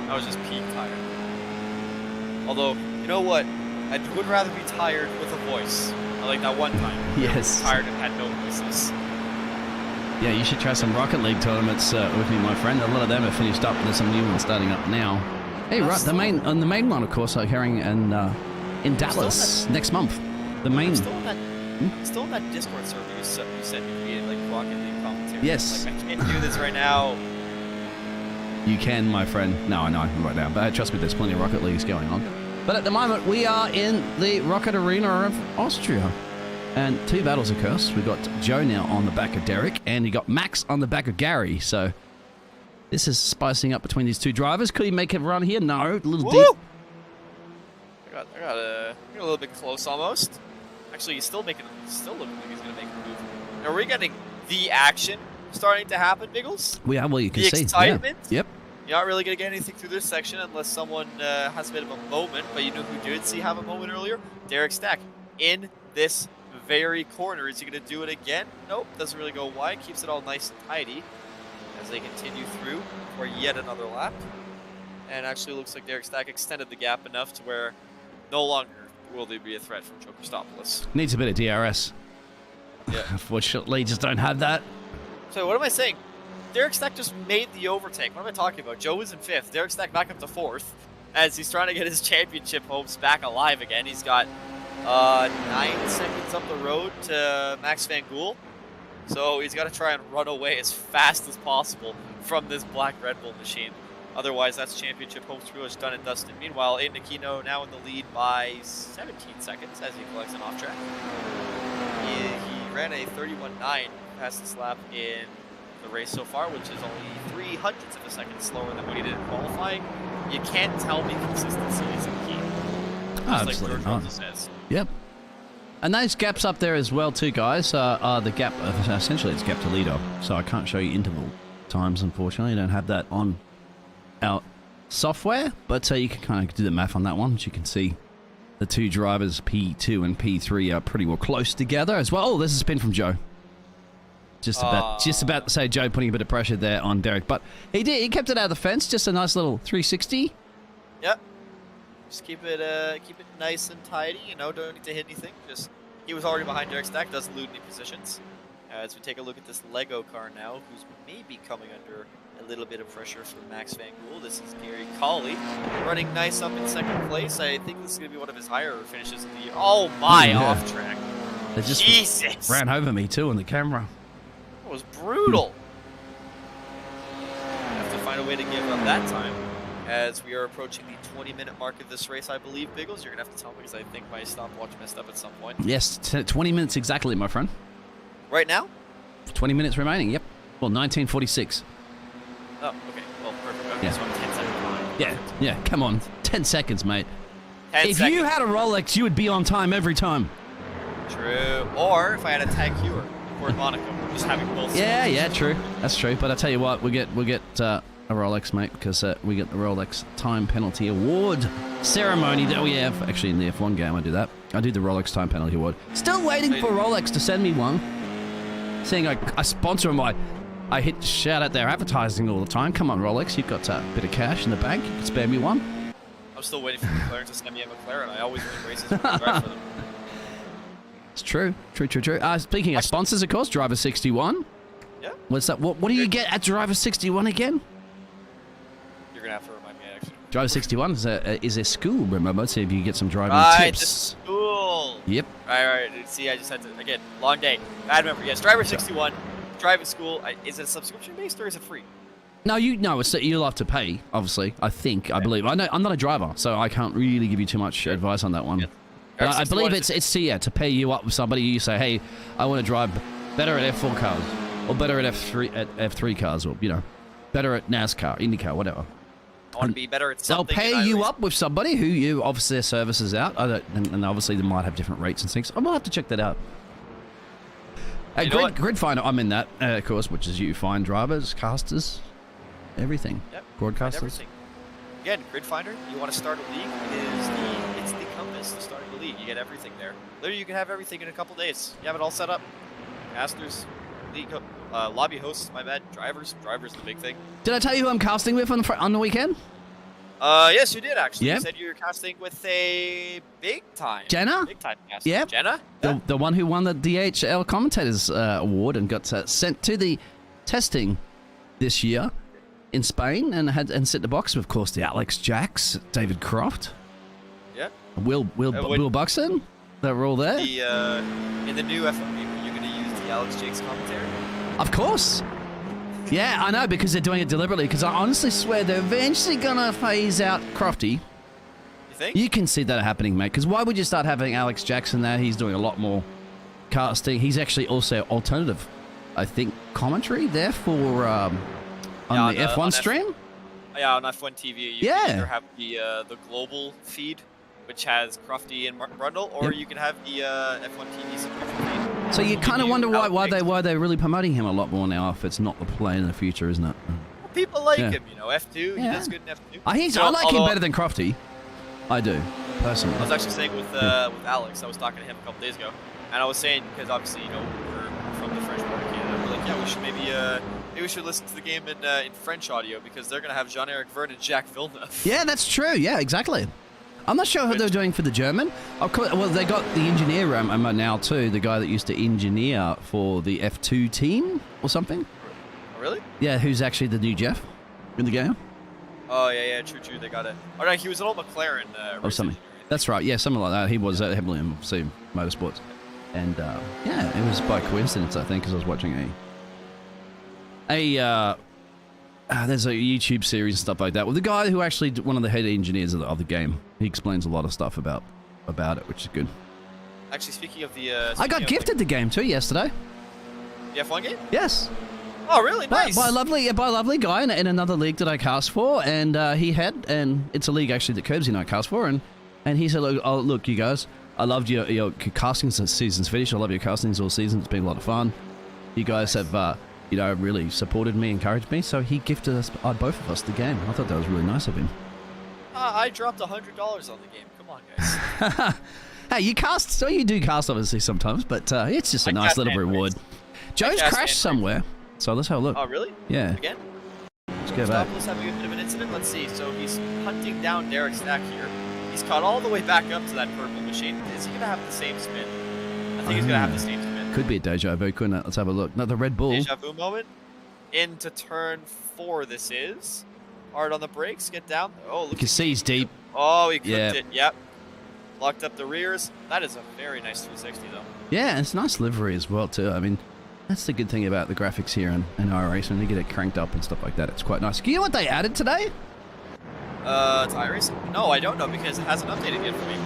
That was just peak tired. Although, you know what? I would rather be tired with a voice. I like that one time. Yes. Tired and had no voices. Yeah, you should try some Rocket League tournaments with me, my friend. A lot of them are finished up. There's some new ones starting up now. Hey, right, the main one, of course, are carrying in Dallas next month. The main. Still in that Discord server you said you created, like Rocket League commentary. Yes. Like, I can't do this right now. You can, my friend. No, I know right now, but trust me, there's plenty of Rocket Leagues going on. But at the moment, we are in the Rocket Arena of Austria. And 2 battles occur. We've got Joe now on the back of Derek, and you got Max on the back of Gary. So this is spicing up between these 2 drivers. Could he make a run here? No, a little deep. I got a little bit close almost. Actually, he's still looking like he's going to make a move. Are we getting the action starting to happen, Biggles? We are, well, you can the see. Excitement? Yeah. Yep. You're not really going to get anything through this section unless someone has a bit of a moment, but you know who did see have a moment earlier? Derek Stack in this very corner. Is he going to do it again? Nope, doesn't really go wide. Keeps it all nice and tidy as they continue through for yet another lap. And actually looks like Derek Stack extended the gap enough to where no longer will there be a threat from Joe Christopoulos. Needs a bit of DRS. Yeah. Unfortunately, just don't have that. So what am I saying? Derek Stack just made the overtake. What am I talking about? Joe was in 5th. Derek Stack back up to 4th as he's trying to get his championship hopes back alive again. He's got 9 seconds up the road to Max Van Gool. So he's got to try and run away as fast as possible from this black Red Bull machine. Otherwise, that's championship hopes pretty much done and dusted. Meanwhile, Aiden Aquino now in the lead by 17 seconds as he collects an off track. He ran a 31.9 past this lap in the race so far, which is only 0.03 of a second slower than what he did in qualifying. You can't tell me consistency isn't key. Absolutely like not. says. Yep. And those gaps up there as well too, guys, are the gap, essentially it's gap to leader. So I can't show you interval times, unfortunately. I don't have that on our software, but you can kind of do the math on that one. As you can see, the 2 drivers, P2 and P3, are pretty well close together as well. Oh, there's a spin from Joe. Just about to say Joe putting a bit of pressure there on Derek, but he did. He kept it out of the fence. Just a nice little 360. Yep. Just keep it nice and tidy. You know, don't need to hit anything. Just he was already behind Derek Stack. Doesn't lose any positions As we take a look at this Lego car now, who's maybe coming under a little bit of pressure from Max Van Gool. This is Gary Colley, running nice up in second place. I think this is going to be one of his higher finishes of the year. Oh my, off track. They just Jesus! ran over me too on the camera. That was brutal. Have to find a way to give up that time. As we are approaching the 20-minute mark of this race, I believe, Biggles. You're going to have to tell me because I think my stopwatch messed up at some point. Yes, 20 minutes exactly, my friend. Right now? 20 minutes remaining, yep. Well, 1946. Oh, okay. Well, perfect. Okay, so I'm 10 seconds behind. Yeah, come on. 10 seconds, mate. 10 if seconds. you had a Rolex, you would be on time every time. True. Or if I had a Tag Heuer or Monaco, just having both. Yeah, true. That's true. But I tell you what, we get a Rolex, mate, because we get the Rolex Time Penalty Award ceremony that we have. Actually, in the F1 game, I do that. I do the Rolex Time Penalty Award. Still waiting for Rolex to send me one. Seeing I sponsor them, I hit shout out their advertising all the time. Come on, Rolex, you've got a bit of cash in the bank. You can spare me one. I'm still waiting for McLaren to send me a McLaren. I always win races when I drive for them. It's true. Speaking of sponsors, of course, Driver 61. Yeah. What's that? What do you get at Driver 61 again? You're gonna have to remind me, actually. Driver 61 is a school, remember? So if you get some driving tips. The school. Yep. Right. See, I just had to, again, long day. Bad memory. Yes, Driver 61, driving school. Is it subscription-based or is it free? No, you'll have to pay, obviously, I believe. I'm not a driver, so I can't really give you too much advice on that one. Yeah. But I believe it's to pair you up with somebody. You say, hey, I want to drive better at F4 cars, or better at F3 cars, or, better at NASCAR, IndyCar, whatever. I want to be better at something. They'll pair you up with somebody who you offer their services out, and obviously they might have different rates and things. I will have to check that out. Grid Finder, I'm in that, of course, which is you find drivers, casters, everything. Yep. Broadcasters. Everything. Again, Grid Finder, you want to start a league, it's the compass to starting a league. You get everything there. Literally, you can have everything in a couple days. You have it all set up. Casters, league, lobby hosts, my bad. Drivers the big thing. Did I tell you who I'm casting with on the weekend? Yes, you did, actually. Yep. You said you were casting with a big time Jenna? Big time caster. Yep. Jenna? The one who won the DHL Commentators Award and got sent to the testing this year in Spain and set the box with, of course, the Alex Jacks, David Croft, Will Buxton. They were all there. In the new F1, you're going to use the Alex Jakes commentary? Of course. Yeah, I know, because they're doing it deliberately, because I honestly swear they're eventually going to phase out Crofty. You think? You can see that happening, mate, because why would you start having Alex Jackson there? He's doing a lot more casting. He's actually also alternative, I think, commentary there for on the F1 stream. On F1 TV, you can either have the global feed, which has Crofty and Martin Brundle, or you can have the F1 TV subscription feed. So you kind of wonder why they're really promoting him a lot more now if it's not the play in the future, isn't it? Well, people like him, F2, he does good in F2. I like him better than Crofty. I do, personally. I was actually saying with Alex, I was talking to him a couple days ago, and I was saying, because obviously, we're from the French part of Canada, we're like, we should maybe we should listen to the game in French audio, because they're going to have Jean-Eric Verne and Jacques Villeneuve. Yeah, that's true. Yeah, exactly. I'm not sure who they're doing for the German. Of course, well, they got the engineer now too, the guy that used to engineer for the F2 team or something. Oh, really? Yeah, who's actually the new Jeff in the game. Oh, yeah, true. They got it. Oh, no, he was an old McLaren or something. That's right. Yeah, something like that. He was heavily in motorsports. And, it was by coincidence, I think, because I was watching there's a YouTube series and stuff like that with the guy who actually one of the head engineers of the game. He explains a lot of stuff about it, which is good. Actually, speaking of the... I got gifted the game too yesterday. The F1 game? Yes. Oh, really? Nice. By a lovely guy in another league that I cast for, and it's a league actually that Curbsy and I cast for, and he said, look, you guys, I loved your casting since season's finished. I love your castings all season. It's been a lot of fun. You guys have... really supported me, encouraged me, so he gifted us, both of us, the game. I thought that was really nice of him. I dropped $100 on the game. Come on, guys. Hey, you do cast, obviously, sometimes, but it's just a nice little reward. Joe's crashed somewhere, so let's have a look. Oh, really? Yeah. Again? Let's go back. Let's have a bit of an incident. Let's see. So he's hunting down Derek Stack here. He's caught all the way back up to that purple machine. Is he going to have the same spin? I think he's going to have the same spin. could be a deja vu, couldn't it? Let's have a look. No, the Red Bull. Deja vu moment. Into turn 4, this is. Hard on the brakes, get down. Oh, look. You can see he's deep. Oh, he clipped it, yep. Locked up the rears. That is a very nice 360, though. Yeah, it's a nice livery as well, too. I mean, that's the good thing about the graphics here in iRacing. When you get it cranked up and stuff like that, it's quite nice. Do you know what they added today? To iRacing? No, I don't know because it hasn't updated yet for me.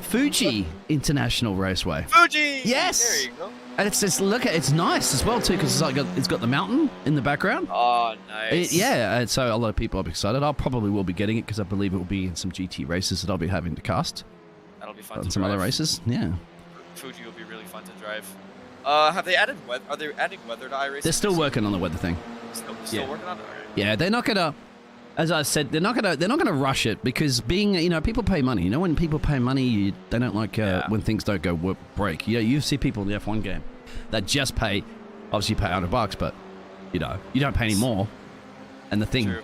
Fuji International Raceway. Fuji! Yes! There you go. And it's look at it's nice as well too because it's got the mountain in the background. Oh, nice. Yeah, and so a lot of people are excited. I probably will be getting it because I believe it will be in some GT races that I'll be having to cast. That'll be fun. And some other races, yeah. Fuji will be really fun to drive. Have they added weather? Are they adding weather to iRacing? They're still working on the weather thing. Still working on it. Right. Yeah, they're not gonna. As I said, they're not gonna rush it because people pay money. You know, when people pay money, they don't like when things don't go break. You see people in the F1 game that just pay. Obviously, you pay $100, but you don't pay any more. And the thing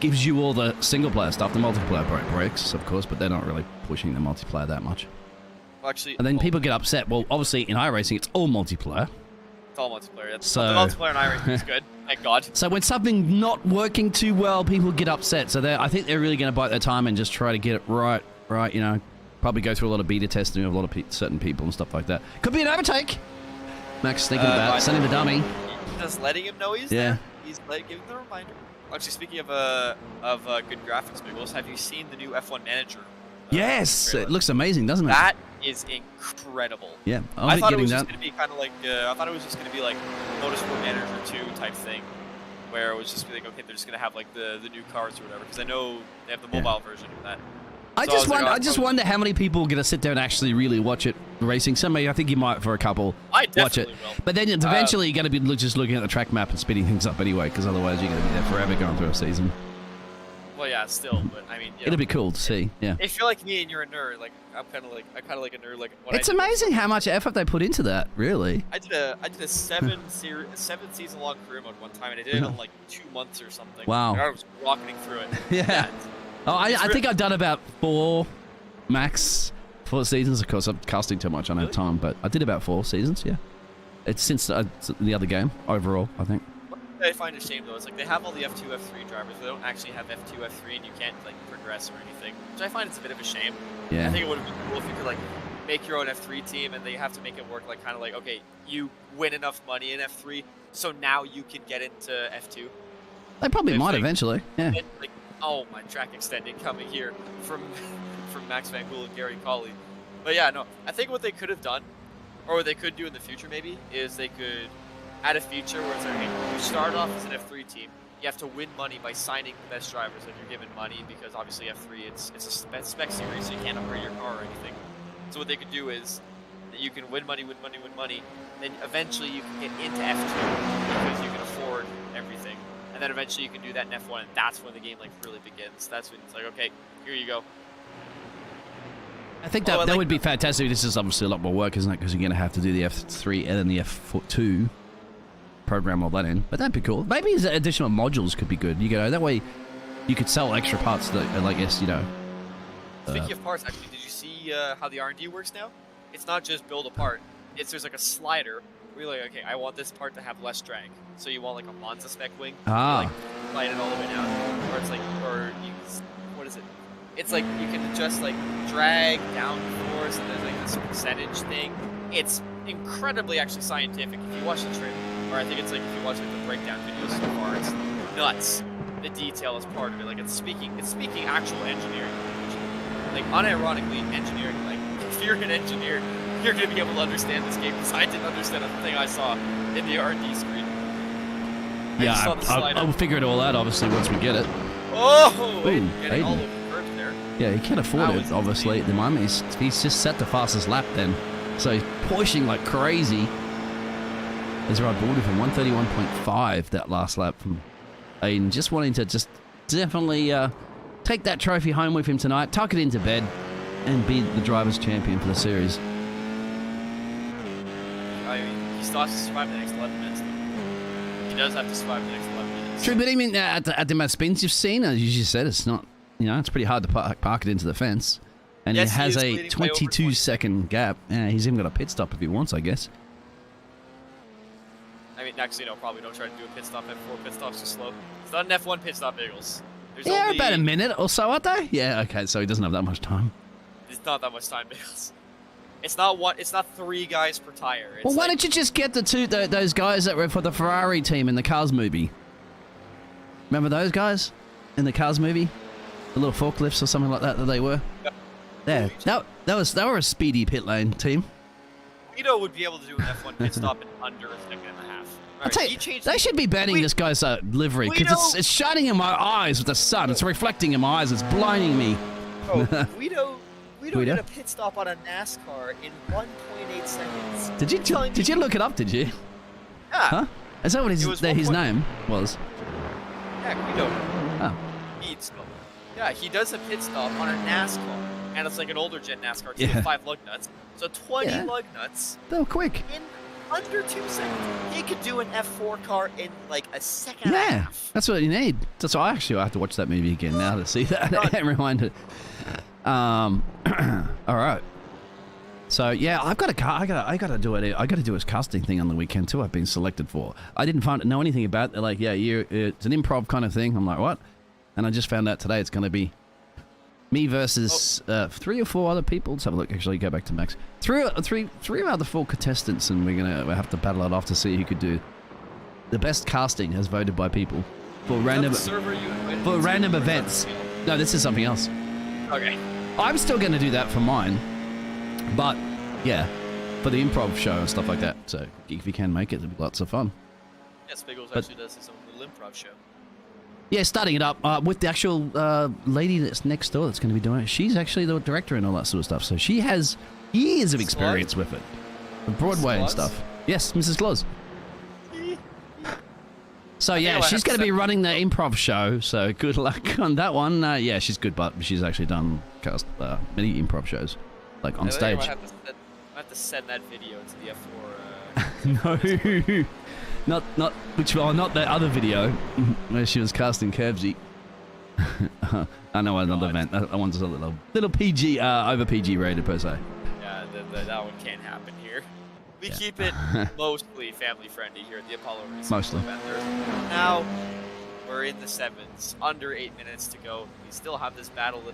gives you all the single player stuff. The multiplayer breaks, of course, but they're not really pushing the multiplayer that much. Well, actually, and then people get upset. Well, obviously in iRacing, it's all multiplayer. It's all multiplayer. So the multiplayer in iRacing is good. Thank God. So when something's not working too well, people get upset. So I think they're really going to bite their time and just try to get it right. Probably go through a lot of beta testing with a lot of certain people and stuff like that. Could be an overtake. Max is thinking about sending the dummy. Just letting him know he's there. He's giving the reminder. Actually, speaking of good graphics visuals, have you seen the new F1 Manager? Yes, it looks amazing, doesn't it? That is incredible. Yeah, I thought it was just going to be kind of like Motorsport Manager 2 type thing, where it was just like, okay, they're just going to have like the new cars or whatever, because I know they have the mobile version of that. I just wonder how many people are going to sit there and actually really watch it racing. Somebody, I think you might for a couple watch it. Will. But then eventually you're going to be just looking at the track map and speeding things up anyway, because otherwise you're going to be there forever going through a season. Well, yeah, still, but I mean, it'll be cool to see. Yeah. If you're like me and you're a nerd, like I'm kind of like a nerd. Like it's amazing how much effort they put into that. Really. I did a 7 season long career mode one time, and I did it in like 2 months or something. Wow. I was rocketing through it. Yeah. Oh, I think I've done about 4 seasons. Of course, I'm casting too much. I don't have time, but I did about 4 seasons. Yeah. It's since the other game overall, I think. I find a shame though, it's like they have all the F2, F3 drivers, they don't actually have F2, F3, and you can't like progress or anything, which I find it's a bit of a shame. Yeah. I think it would have been cool if you could like make your own F3 team, and they have to make it work like kind of like, okay, you win enough money in F3, so now you can get into F2. They probably might eventually. Yeah. Like, oh, my track extending coming here from Max Van Gool and Gary Colley. But yeah, no, I think what they could have done, or what they could do in the future maybe, is they could add a feature where it's like, hey, you start off as an F3 team, you have to win money by signing the best drivers, and you're given money because obviously F3, it's a spec series, so you can't upgrade your car or anything. So what they could do is that you can win money, then eventually you can get into F2 because you can afford everything. And then eventually you can do that in F1, and that's when the game like really begins. That's when it's like, okay, here you go. I think that would be fantastic. This is obviously a lot more work, isn't it? Because you're going to have to do the F3 and then the F2. Program all that in, but that'd be cool. Maybe additional modules could be good. That way you could sell extra parts that, I guess, Speaking of parts, actually, did you see how the R&D works now? It's not just build a part. There's like a slider where you're like, okay, I want this part to have less drag. So you want like a Monza spec wing. Ah. You, like slide it all the way down, or it's like, what is it? It's like you can just like drag down force, and there's like this percentage thing. It's incredibly actually scientific if you watch the trailer. Or I think it's like if you watch like the breakdown videos so far, it's nuts. The detail is part of it. Like it's speaking actual engineering language. Like unironically, engineering. Like if you're an engineer, you're gonna be able to understand this game because I didn't understand a thing I saw in the R&D screen. I will figure it all out obviously once we get it. Oh, getting all over the curves there. Yeah, he can't afford it obviously at the moment. He's just set the fastest lap then, so he's pushing like crazy. As I boarded from 131.5 that last lap from Aiden, just wanting to definitely take that trophy home with him tonight, tuck it into bed, and be the driver's champion for the series. I mean, he still has to survive the next 11 minutes. He does have to survive the next 11 minutes. True, but I mean, at the amount of spins you've seen, as you just said, it's not, it's pretty hard to park it into the fence. And Yes, he has is a leading by over 22-second gap. Yeah, he's even got a pit stop if he wants, I guess. I mean, actually, no, probably don't try to do a pit stop. F4 pit stop's too slow. It's not an F1 pit stop, Eagles. There's Yeah, only, about a minute or so, aren't they? Yeah, okay, so he doesn't have that much time. It's not that much time, Eagles. It's not one. It's not 3 guys per tire. It's Well, why don't you just get those guys that were for the Ferrari team in the Cars movie? Remember those guys in the Cars movie? The little forklifts or something like that they were? Yep. Yeah, they were a speedy pit lane team. Guido would be able to do an F1 pit stop in under a second and a half. I'll tell you, they should be banning this guy's livery because it's shining in my eyes with the sun. It's reflecting in my eyes. It's blinding me. Oh, Guido did a pit stop on a NASCAR in 1.8 seconds. Did you look it up? Did you? Yeah. Huh? Is that what his name was? Yeah, Guido. Oh. Yeah, he does a pit stop on a NASCAR, and it's like an older gen NASCAR too, with 5 lug nuts. So 20 lug nuts. They were quick. In under 2 seconds. He could do an F4 car in like a second and a half. That's what you need. That's why I have to watch that movie again now to see that and rewind it. All right. So yeah, I've got a car. I got to do it. I got to do his casting thing on the weekend too. I've been selected for. I didn't know anything about it. They're like, yeah, it's an improv kind of thing. I'm like, what? And I just found out today it's going to be me versus 3 or 4 other people. Let's have a look. Actually, go back to Max. 3 out of the 4 contestants, and we'll have to battle it off to see who could do the best casting as voted by people for random events. No, this is something else. Okay. I'm still going to do that for mine, but yeah, for the improv show and stuff like that. So if you can make it, it'll be lots of fun. Yeah, Spiggles actually does his own little improv show. Yeah, starting it up with the actual lady that's next door that's going to be doing it. She's actually the director and all that sort of stuff. So she has years of experience with it. Broadway and stuff. Yes, Mrs. Claus. So yeah, she's going to be running the improv show. So good luck on that one. Yeah, she's good, but she's actually done many improv shows, like on stage. I have to send that video to the F4. No. Not the other video where she was casting Curbsy. I know another event. That one's a little PG, over PG rated per se. Yeah, that one can't happen here. We keep it mostly family friendly here at the Apollo Racing. Mostly. Now we're in the 7s, under 8 minutes to go. We still have this battle. We're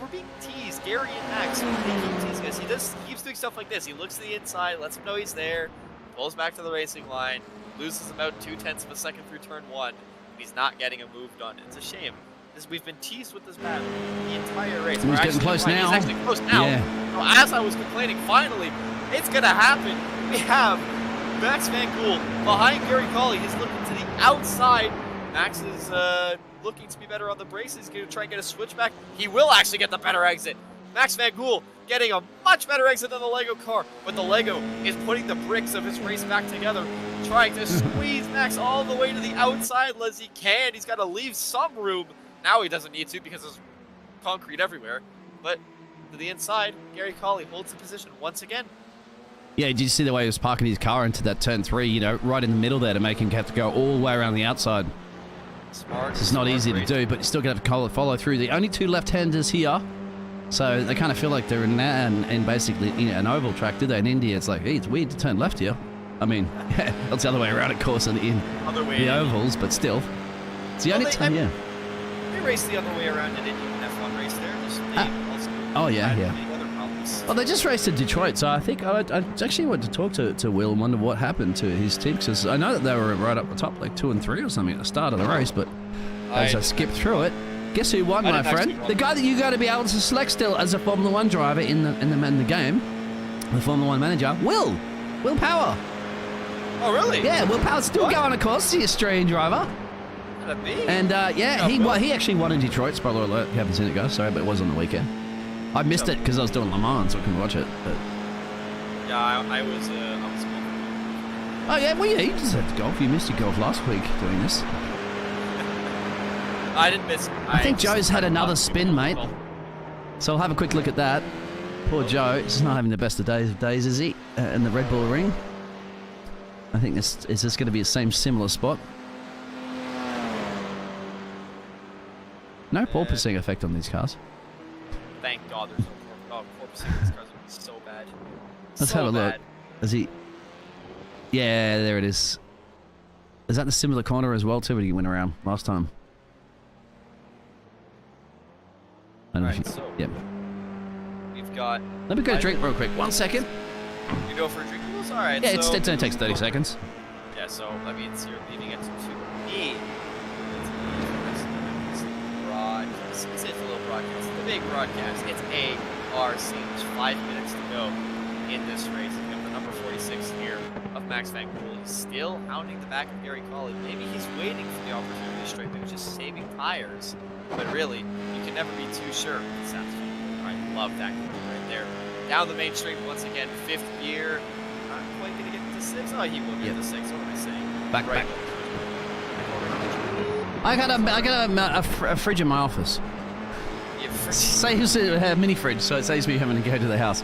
being teased. Gary and Max, they keep teasing us. He keeps doing stuff like this. He looks to the inside, lets him know he's there. Pulls back to the racing line, loses about 0.2 of a second through turn 1, and he's not getting a move done. It's a shame. We've been teased with this battle the entire race. He's getting close now. He's actually close now. Yeah. So as I was complaining, finally, it's going to happen. We have Max Van Gool behind Gary Colley. He's looking to the outside. Max is looking to be better on the braces. He's going to try and get a switchback. He will actually get the better exit. Max Van Gool getting a much better exit than the Lego car, but the Lego is putting the bricks of his race back together, trying to squeeze Max all the way to the outside as he can. He's got to leave some room. Now he doesn't need to because there's concrete everywhere, but to the inside, Gary Colley holds the position once again. Yeah, did you see the way he was parking his car into that turn 3, right in the middle there to make him have to go all the way around the outside? Smart. It's not easy to do, but you still got to follow through. The only 2 left-handers here. So they kind of feel like they're in basically an oval track, do they? In India, it's like, hey, it's weird to turn left here. I mean, yeah, that's the other way around, of course, in the ovals, but still. It's the only time, yeah. They race the other way around in India, F1 race there. Oh, yeah. Well, they just raced to Detroit, so I think I actually went to talk to Will and wonder what happened to his team, because I know that they were right up the top, like 2 and 3 or something at the start of the race, but as I skipped through it, guess who won, my friend? The guy that you got to be able to select still as a Formula 1 driver in the game, the Formula 1 manager, Will Power. Oh, really? Yeah, Will Power's still going, of course, the Australian driver. And he actually won in Detroit. Spoiler alert, you haven't seen it, guys. Sorry, but it was on the weekend. I missed it because I was doing Le Mans, so I couldn't watch it. But... Yeah, I was Oh yeah, well yeah, you just had to golf. You missed your golf last week doing this. I didn't miss. I think Joe's had another spin, mate. So I'll have a quick look at that. Poor Joe, he's not having the best of days, is he? In the Red Bull ring. I think is this going to be the same similar spot? No porpoising effect on these cars. Thank God. God, there's no corpusing in these cars would be so bad. Let's so have a look. bad. Is he? Yeah, there it is. Is that the similar corner as well too? When he went around last time? I don't know if Alright, you- so Yep. we've got. Let me go 5 drink real quick. 1 second. You go for a drink. All right. Yeah, so, it only takes 30 seconds. Yeah, so that means you're leaving it to me. It's a little broadcast. The big broadcast. It's ARC. There's 5 minutes to go in this race. We have the number 46 here of Max Van Poel. He's still hounding the back of Gary Colley. Maybe he's waiting for the opportunity to straight through, just saving tires. But really, you can never be too sure. Sounds fun. I love that right there. Down the main straight once again, 5th gear. Not quite gonna get to 6. Oh, he will get to 6. What am I saying? Back. Right. I got a fridge in my office. You freaking- Saves a mini fridge, so it saves me having to go to the house.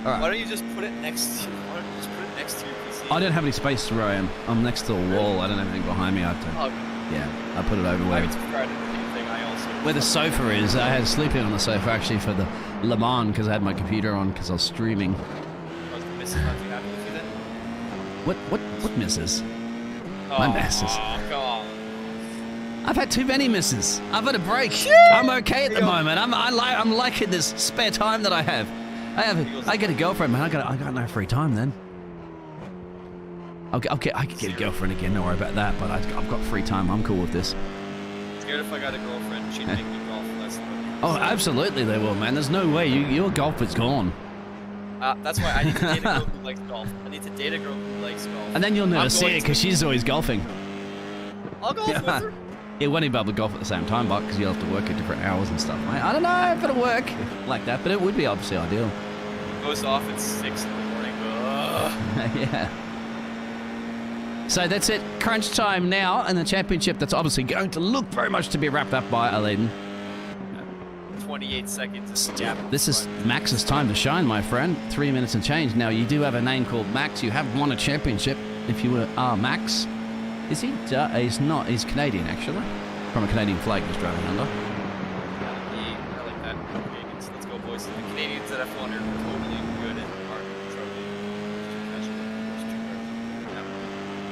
All right. Why don't you just put it next to? Why don't you just put it next to your PC? I don't have any space where I am. I'm next to a wall. I don't have anything behind me. I have to. Oh, Yeah, I put it over I where would subscribe to the thing. I also. where the sofa is. I had to sleep in on the sofa actually for the Le Mans because I had my computer on because I was streaming. Was the missus not too happy with you then? What misses? My misses. Oh, come on. I've had too many misses. I've had a break. I'm okay at the moment. I'm liking this spare time that I have. I get a girlfriend, man. I got no free time then. I could get a girlfriend again. Don't worry about that. But I've got free time. I'm cool with this. Scared if I got a girlfriend, she'd make me golf less. Oh, absolutely they will, man. There's no way your golf is gone. That's why I need to date a girl who likes golf. I need to date a girl who likes golf. And then you'll never I'm see going it because she's always golfing. I'll golf with her. It won't even be able to golf at the same time, but because you'll have to work at different hours and stuff. I don't know if it'll work like that, but it would be obviously ideal. Goes off at 6 in the morning. Ugh. Yeah. So that's it. Crunch time now, and the championship that's obviously going to look very much to be wrapped up by Aladdin. 28 seconds is the gap. This is Max's time to shine, my friend. 3 minutes and change. Now, you do have a name called Max. You have won a championship. If you were Max, is he? He's not. He's Canadian, actually. From a Canadian flag he's driving under. I like that. Canadians. Let's go, boys. The Canadians at F1 are totally good at controlling.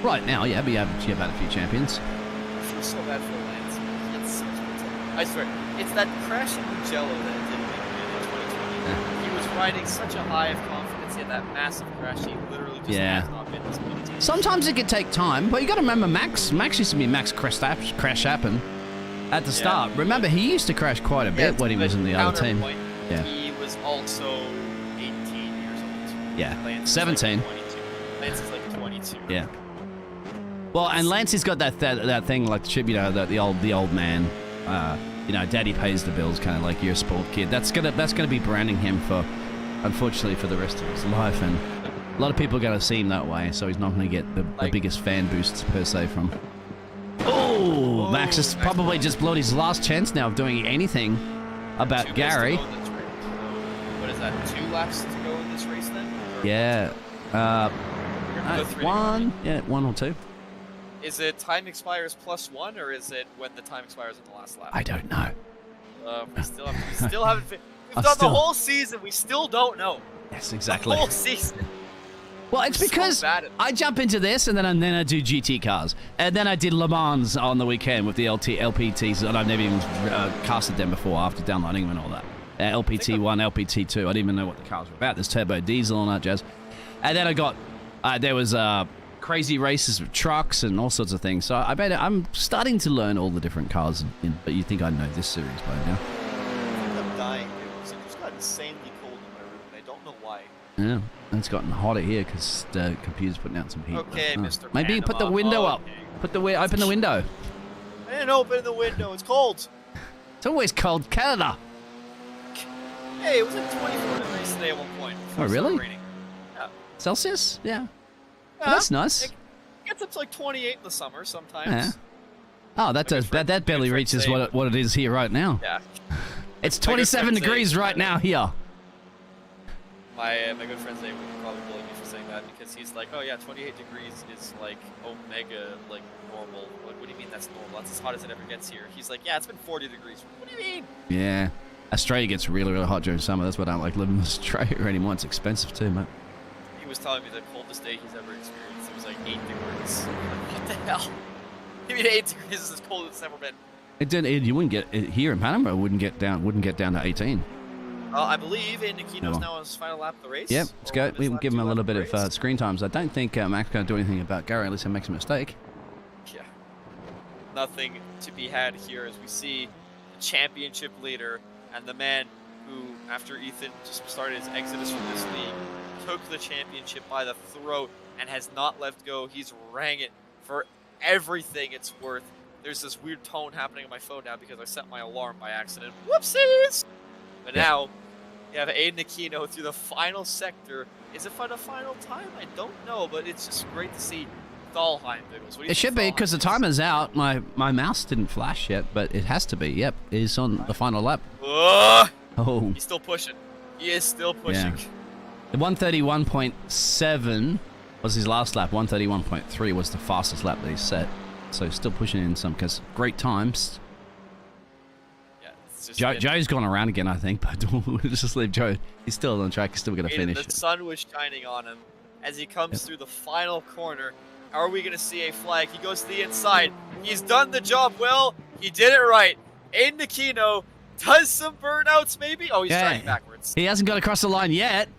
Right now, yeah, but you have had a few champions. I feel so bad for Lance. He had such potential. I swear, it's that crash in Mugello that didn't make it in 2020. Yeah. He was riding such a high of confidence. He had that massive crash. He literally just has not been this good. Sometimes it can take time, but you got to remember Max used to be Max crash happen at the start. Remember, he used to crash quite a bit when he was in the other team. Yeah. He was also 18 years old. Yeah. Lance 17. Is like 22. Lance is like 22. Yeah. Well, and Lance has got that thing like the old man. Daddy pays the bills, kind of like you're a sport kid. That's gonna be branding him unfortunately for the rest of his life, and a lot of people are gonna see him that way. So he's not gonna get the biggest fan boosts per se from. Oh, Max has probably just blown his last chance now of doing anything about Gary. What is that? 2 laps to go in this race then? Yeah. One. Yeah, 1 or 2. Is it time expires +1, or is it when the time expires in the last lap? I don't know. We still haven't. We've done the whole season. We still don't know. Yes, exactly. The whole season. Well, it's because I jump into this and then I do GT cars, and then I did Le Mans on the weekend with the LPTs, and I've never even casted them before after downloading them and all that. LPT1, LPT2. I didn't even know what the cars were about. There's turbo diesel and that jazz. And then I got there was crazy races with trucks and all sorts of things. So I'm starting to learn all the different cars. But you think I know this series by now? I'm dying. It just got insanely cold in my room, and I don't know why. Yeah, and it's gotten hotter here because the computer's putting out some heat. Okay, Mr. Maybe you put the window up. Open the window. I didn't open the window. It's cold. It's always cold, Canada. Hey, it was like 24 degrees today at one point. Oh, really? Yeah. Celsius? Yeah. Yeah, Well, that's nice. It gets up to like 28 in the summer sometimes. Yeah. Oh, that barely reaches what it is here right now. Yeah. It's 27 degrees right now here. My good friend Zay would probably bully me for saying that, because he's like, oh yeah, 28 degrees is like omega, like normal. Like, what do you mean that's normal? That's as hot as it ever gets here. He's like, yeah, it's been 40 degrees. What do you mean? Yeah. Australia gets really, really hot during summer. That's why I don't like living in Australia anymore. It's expensive too, mate. He was telling me the coldest day he's ever experienced. It was like 8 degrees. What the hell? I mean, 8 degrees is as cold as it's ever been. It didn't. You wouldn't get here in Panama. Wouldn't get down to 18. I believe Nikino's now on his final lap of the race. Yep, let's go. We can give him a little bit of screen times. I don't think Mac's going to do anything about Gary unless he makes a mistake. Yeah. Nothing to be had here as we see the championship leader and the man who, after Ethan just started his exodus from this league, took the championship by the throat and has not let go. He's rang it for everything it's worth. There's this weird tone happening on my phone now because I set my alarm by accident. Whoopsies! But now, you have Aiden Aquino through the final sector. Is it for the final time? I don't know, but it's just great to see Thalheim, Biggles. It should be, because the timer's out. My mouse didn't flash yet, but it has to be. Yep, it's on the final lap. Oh! He's still pushing. He is still pushing. Yeah. The 131.7 was his last lap. 131.3 was the fastest lap that he set. So still pushing in some great times. Joe's gone around again, I think, but we'll just leave Joe. He's still on track. He's still going to finish. The sun was shining on him as he comes through the final corner. Are we going to see a flag? He goes to the inside. He's done the job well. He did it right. Aiden Aquino does some burnouts, maybe? Oh, he's driving backwards. He hasn't got across the line yet.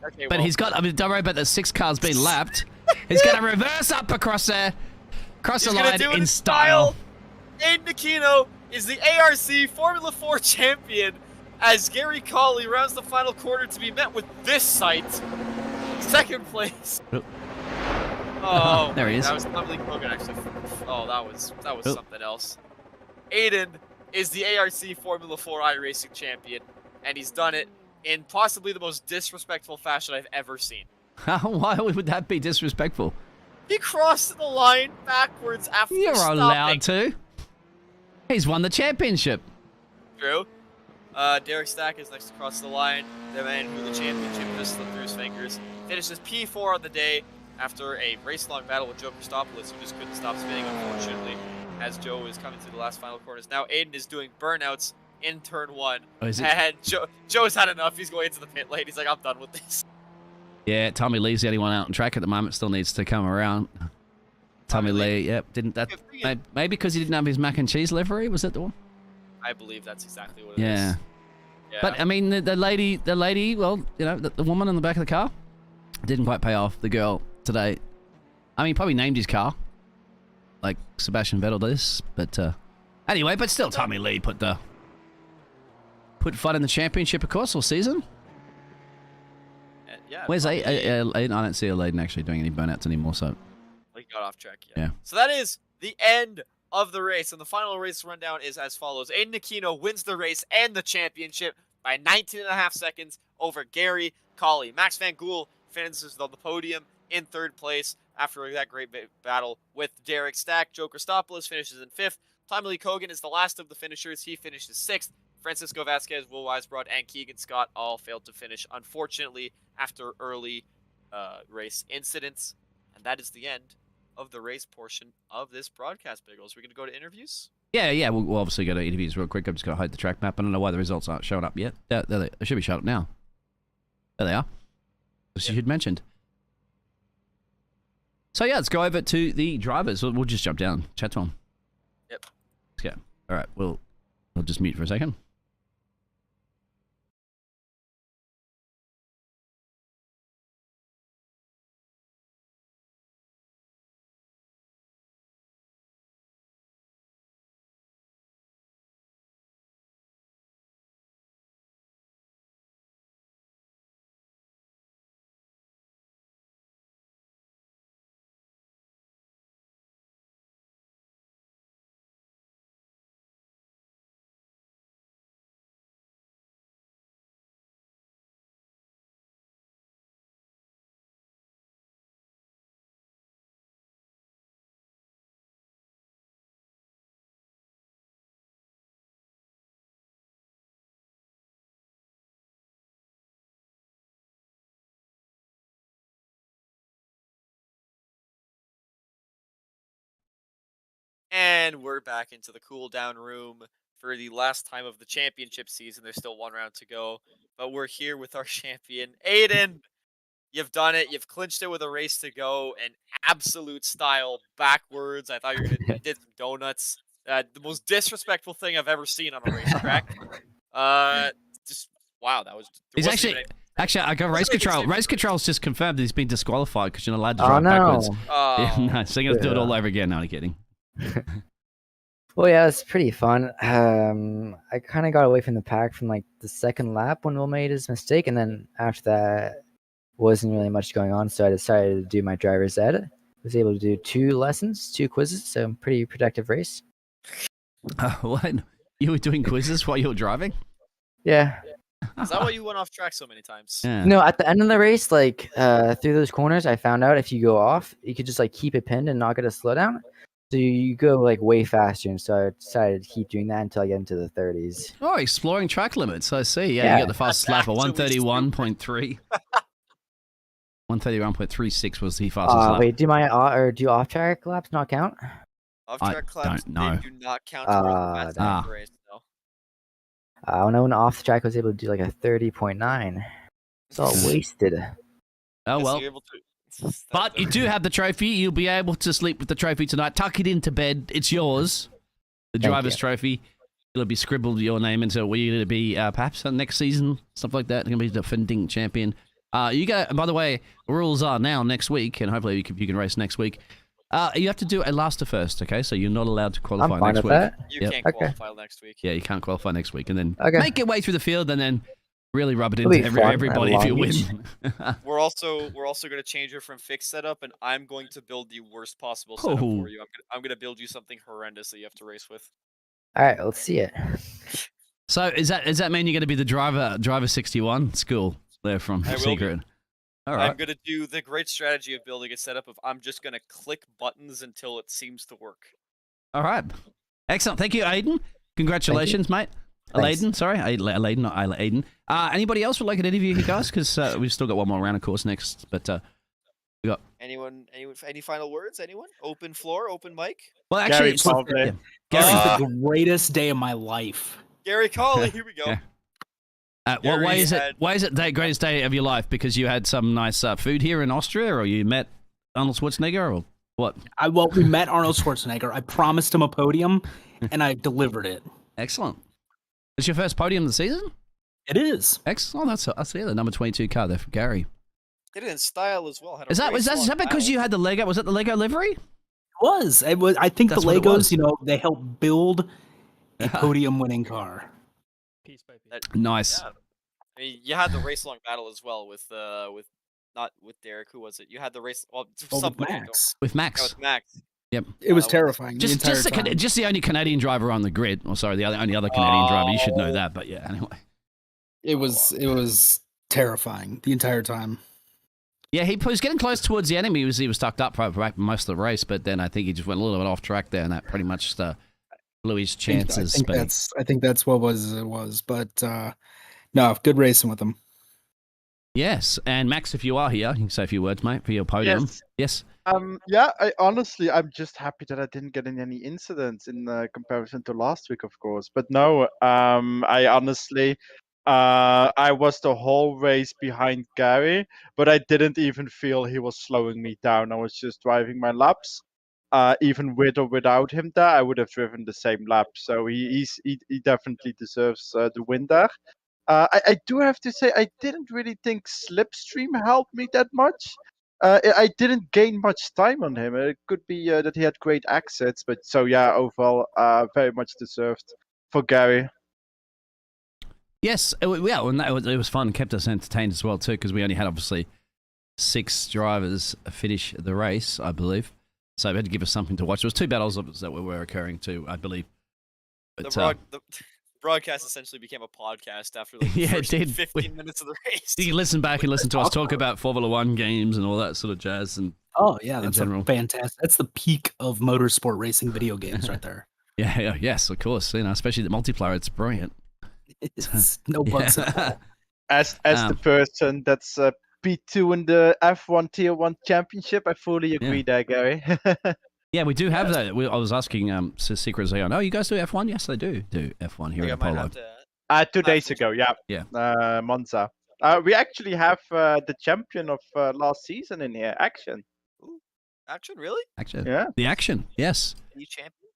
Okay, but he's got, I mean, don't worry about the 6 cars being lapped. He's going to reverse up across there. Cross the line in style. Aiden Aquino is the ARC Formula 4 champion as Gary Colley rounds the final quarter to be met with this sight. Second place. Oh, there he is. That was Tommy Kogan actually. Oh, that was something else. Aiden is the ARC Formula 4 iRacing champion, and he's done it in possibly the most disrespectful fashion I've ever seen. Why would that be disrespectful? He crossed the line backwards after You're stopping. allowed to. He's won the championship. True. Derek Stack is next to cross the line. The man who the championship just slipped through his fingers. Finishes P4 on the day after a race-long battle with Joe Christopoulos, who just couldn't stop spinning, unfortunately, as Joe is coming through the last final corners. Now Aiden is doing burnouts in turn 1. Oh, is it? And Joe's had enough. He's going into the pit lane. He's like, I'm done with this. Yeah, Tommy Lee's the only one out on track at the moment. Still needs to come around. Tommy Lee, yep. Didn't that? Maybe because he didn't have his mac and cheese livery. Was that the one? I believe that's exactly what it is. Yeah. But I mean, the lady. Well, you know, the woman in the back of the car didn't quite pay off the girl today. I mean, probably named his car, like Sebastian Vettel does. But anyway, but still, Tommy Lee put fun in the championship, of course, all season. Yeah. Where's Aiden? I don't see Aiden actually doing any burnouts anymore, so. He got off track, yeah. So that is the end of the race, and the final race rundown is as follows. Aiden Aquino wins the race and the championship by 19.5 seconds over Gary Colley. Max Van Gool finishes on the podium in 3rd place after that great battle with Derek Stack. Joe Christopoulos finishes in 5th. Tommy Lee Kogan is the last of the finishers. He finishes 6th. Francisco Vasquez, Will Weisbrod, and Keegan Scott all failed to finish, unfortunately, after early race incidents. And that is the end of the race portion of this broadcast, Biggles. We're going to go to interviews? Yeah, we'll obviously go to interviews real quick. I'm just going to hide the track map. I don't know why the results aren't showing up yet. They should be showing up now. There they are. As you had mentioned. So yeah, let's go over to the drivers. We'll just jump down, chat to them. Yep. Let's go. All right, we'll just mute for a second. And we're back into the cool down room for the last time of the championship season. There's still one round to go, but we're here with our champion, Aiden. You've done it. You've clinched it with a race to go, and absolute style backwards. I thought you did some donuts. The most disrespectful thing I've ever seen on a racetrack. Just wow, that was. He's actually, I got race control. Race control's just confirmed that he's been disqualified because you're not allowed to drive backwards. Yeah, no, so you're gonna do it all over again. No, I'm kidding. Well, yeah, it's pretty fun. I kind of got away from the pack from like the second lap when Will made his mistake, and then after that, wasn't really much going on. So I decided to do my driver's ed. Was able to do 2 lessons, 2 quizzes, so pretty productive race. What? You were doing quizzes while you were driving? Yeah. Is that why you went off track so many times? Yeah. No, at the end of the race, like through those corners, I found out if you go off, you could just like keep it pinned and not get a slowdown. So you go like way faster, and so I decided to keep doing that until I get into the 30s. Oh, exploring track limits. I see. Yeah, you got the fastest lap of 131.3. 131.36 was the fastest lap. Wait, do off track laps not count? Off track laps, don't know. they do not count towards the fast race. No. I know when off the track I was able to do like a 30.9. It's all wasted. Oh well. But you do have the trophy. You'll be able to sleep with the trophy tonight. Tuck it into bed. It's yours. The driver's trophy. It'll be scribbled your name into where you're going to be perhaps next season, stuff like that. You're going to be defending champion. You got. By the way, rules are now next week, and hopefully you can race next week. You have to do a last to first, okay? So you're not allowed to qualify next week. That. You can't qualify next week. Yeah, you can't qualify next week, and then make your way through the field, and then really rub it into everybody if you win. We're also going to change it from fixed setup, and I'm going to build the worst possible setup for you. I'm going to build you something horrendous that you have to race with. All right, let's see it. So does that mean you're going to be the driver 61 school there from Secret? All right. I'm going to do the great strategy of building a setup of I'm just going to click buttons until it seems to work. All right. Excellent. Thank you, Aiden. Congratulations, mate. Aiden, sorry. Aiden, not Aiden. Anybody else would like an interview here, guys? Because we've still got one more round, of course, next. But we got... Anyone, any final words? Anyone? Open floor, open mic? Well, actually, Gary, probably. This is the greatest day of my life. Gary Colley, here we go. Yeah. Why is it the greatest day of your life? Because you had some nice food here in Austria, or you met Arnold Schwarzenegger, or what? We met Arnold Schwarzenegger. I promised him a podium, and I delivered it. Excellent. It's your first podium of the season? It is. Excellent. That's the number 22 car there for Gary. Did it in style as well. Is that because you had the Lego? Was it the Lego livery? It was. I think the Legos, they help build a podium-winning car. Nice. Yeah. I mean, you had the race long battle as well with not with Derek. Who was it? You had the race. Well, with Max. With Max. Yeah, with Max. Yep. It was terrifying. Just the only Canadian driver on the grid. Or sorry, the only other Canadian driver. You should know that. But yeah, anyway. It was terrifying the entire time. Yeah, he was getting close towards the enemy. He was tucked up for most of the race, but then I think he just went a little bit off track there, and that pretty much blew his chances. I think that's what it was. But no, good racing with him. Yes, and Max, if you are here, you can say a few words, mate, for your podium. Yes. Yeah, I'm just happy that I didn't get in any incidents in comparison to last week, of course. But no, I honestly, I was the whole race behind Gary, but I didn't even feel he was slowing me down. I was just driving my laps. Even with or without him there, I would have driven the same lap. So he definitely deserves the win there. I do have to say, I didn't really think Slipstream helped me that much. I didn't gain much time on him. It could be that he had great exits, but so yeah, overall, very much deserved for Gary. Yes, it was fun. Kept us entertained as well too, because we only had obviously 6 drivers finish the race, I believe. So we had to give us something to watch. There was 2 battles that were occurring too, I believe. But, the broadcast essentially became a podcast after the first 15 minutes of the race. You can listen back and listen to us talk about Formula 1 games and all that sort of jazz. And that's fantastic. That's the peak of motorsport racing video games right there. Yes, of course. Especially the multiplayer, it's brilliant. It's no bugs at all. As the person that's P2 in the F1 Tier 1 Championship, I fully agree there, Gary. Yeah, we do have that. I was asking Secret Xeon. Oh, you guys do F1? Yes, they do F1 here I in might Polo. have to. 2 days ago, yeah. Yeah. Monza. We actually have the champion of last season in here, Action. Ooh, Action, really? Actually, Yeah. the Action, yes. The champion?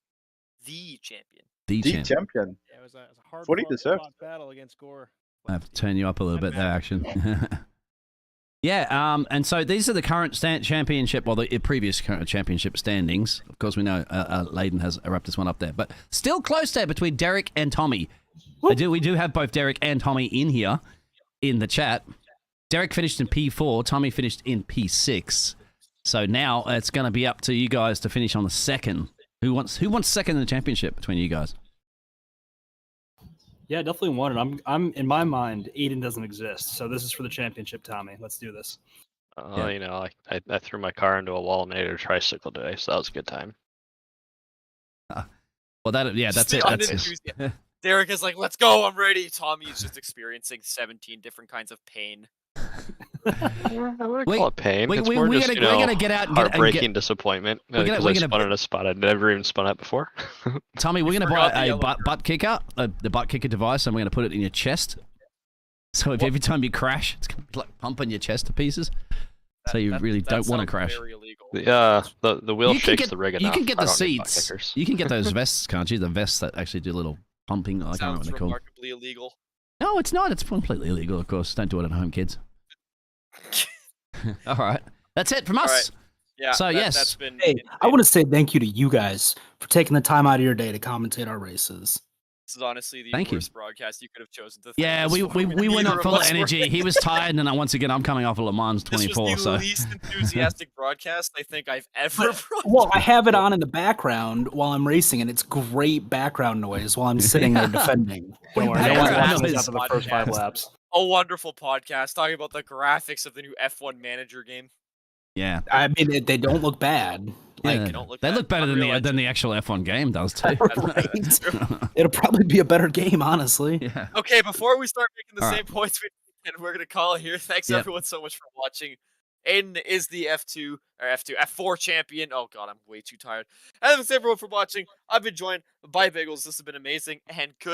The champion. The The champion. champion. Yeah, it was a hard Fully deserved. fought battle against Gore. I have to turn you up a little bit there, Action. Yeah, and so these are the current championship, well, the previous current championship standings. Of course, we know Layden has wrapped this one up there, but still close there between Derek and Tommy. We do have both Derek and Tommy in here in the chat. Derek finished in P4, Tommy finished in P6. So now it's going to be up to you guys to finish on the second. Who wants second in the championship between you guys? Yeah, definitely one. And I'm in my mind, Aiden doesn't exist. So this is for the championship, Tommy. Let's do this. Yeah. You know, I threw my car into a wall and made it a tricycle today, so that was a good time. Well, that's it. That's Derek is like, let's go, I'm ready. Tommy's just experiencing 17 different kinds of pain. I wouldn't call it pain. It's we're more just, gonna get out and heartbreaking disappointment. Because I spun at a spot I'd never even spun at before. Tommy, we're going to buy a butt kicker, the butt kicker device, and we're going to put it in your chest. So if every time you crash, it's going to be like pumping your chest to pieces. So you really don't want to crash. Very illegal. The wheel shakes the rig enough. You can get the I don't need seats. butt kickers. You can get those vests, can't you? The vests that actually do a little pumping. I can't remember what Sounds they're called. remarkably illegal. No, it's not. It's completely illegal, of course. Don't do it at home, kids. All right. That's it from us. Right. Yeah. So, yes. That's been Hey, I want to say thank you to you guys for taking the time out of your day to commentate our races. This is honestly the Thank you. worst broadcast you could have chosen to. Yeah, think we this for. went Neither up of full of us were. energy. He was tired, and once again, I'm coming off of Le Mans 24. This was the So least enthusiastic broadcast I think I've ever. Well, I have it on in the background while I'm racing, and it's great background noise while I'm sitting there defending. Don't worry, no one background laughs noise? after the first 5 laps. A wonderful podcast talking about the graphics of the new F1 Manager game. yeah. I mean, they don't look bad. Yeah, they don't look they bad. look better than Unreal the actual F1 game does too. Right? It'll probably be a better game, honestly. Yeah. Okay, before we start making the All same points, we're gonna call it here. Thanks Yep. everyone so much for watching. Aiden is the F4 champion. Oh god, I'm way too tired. And thanks everyone for watching. I've been joined by Bagels. This has been amazing and good.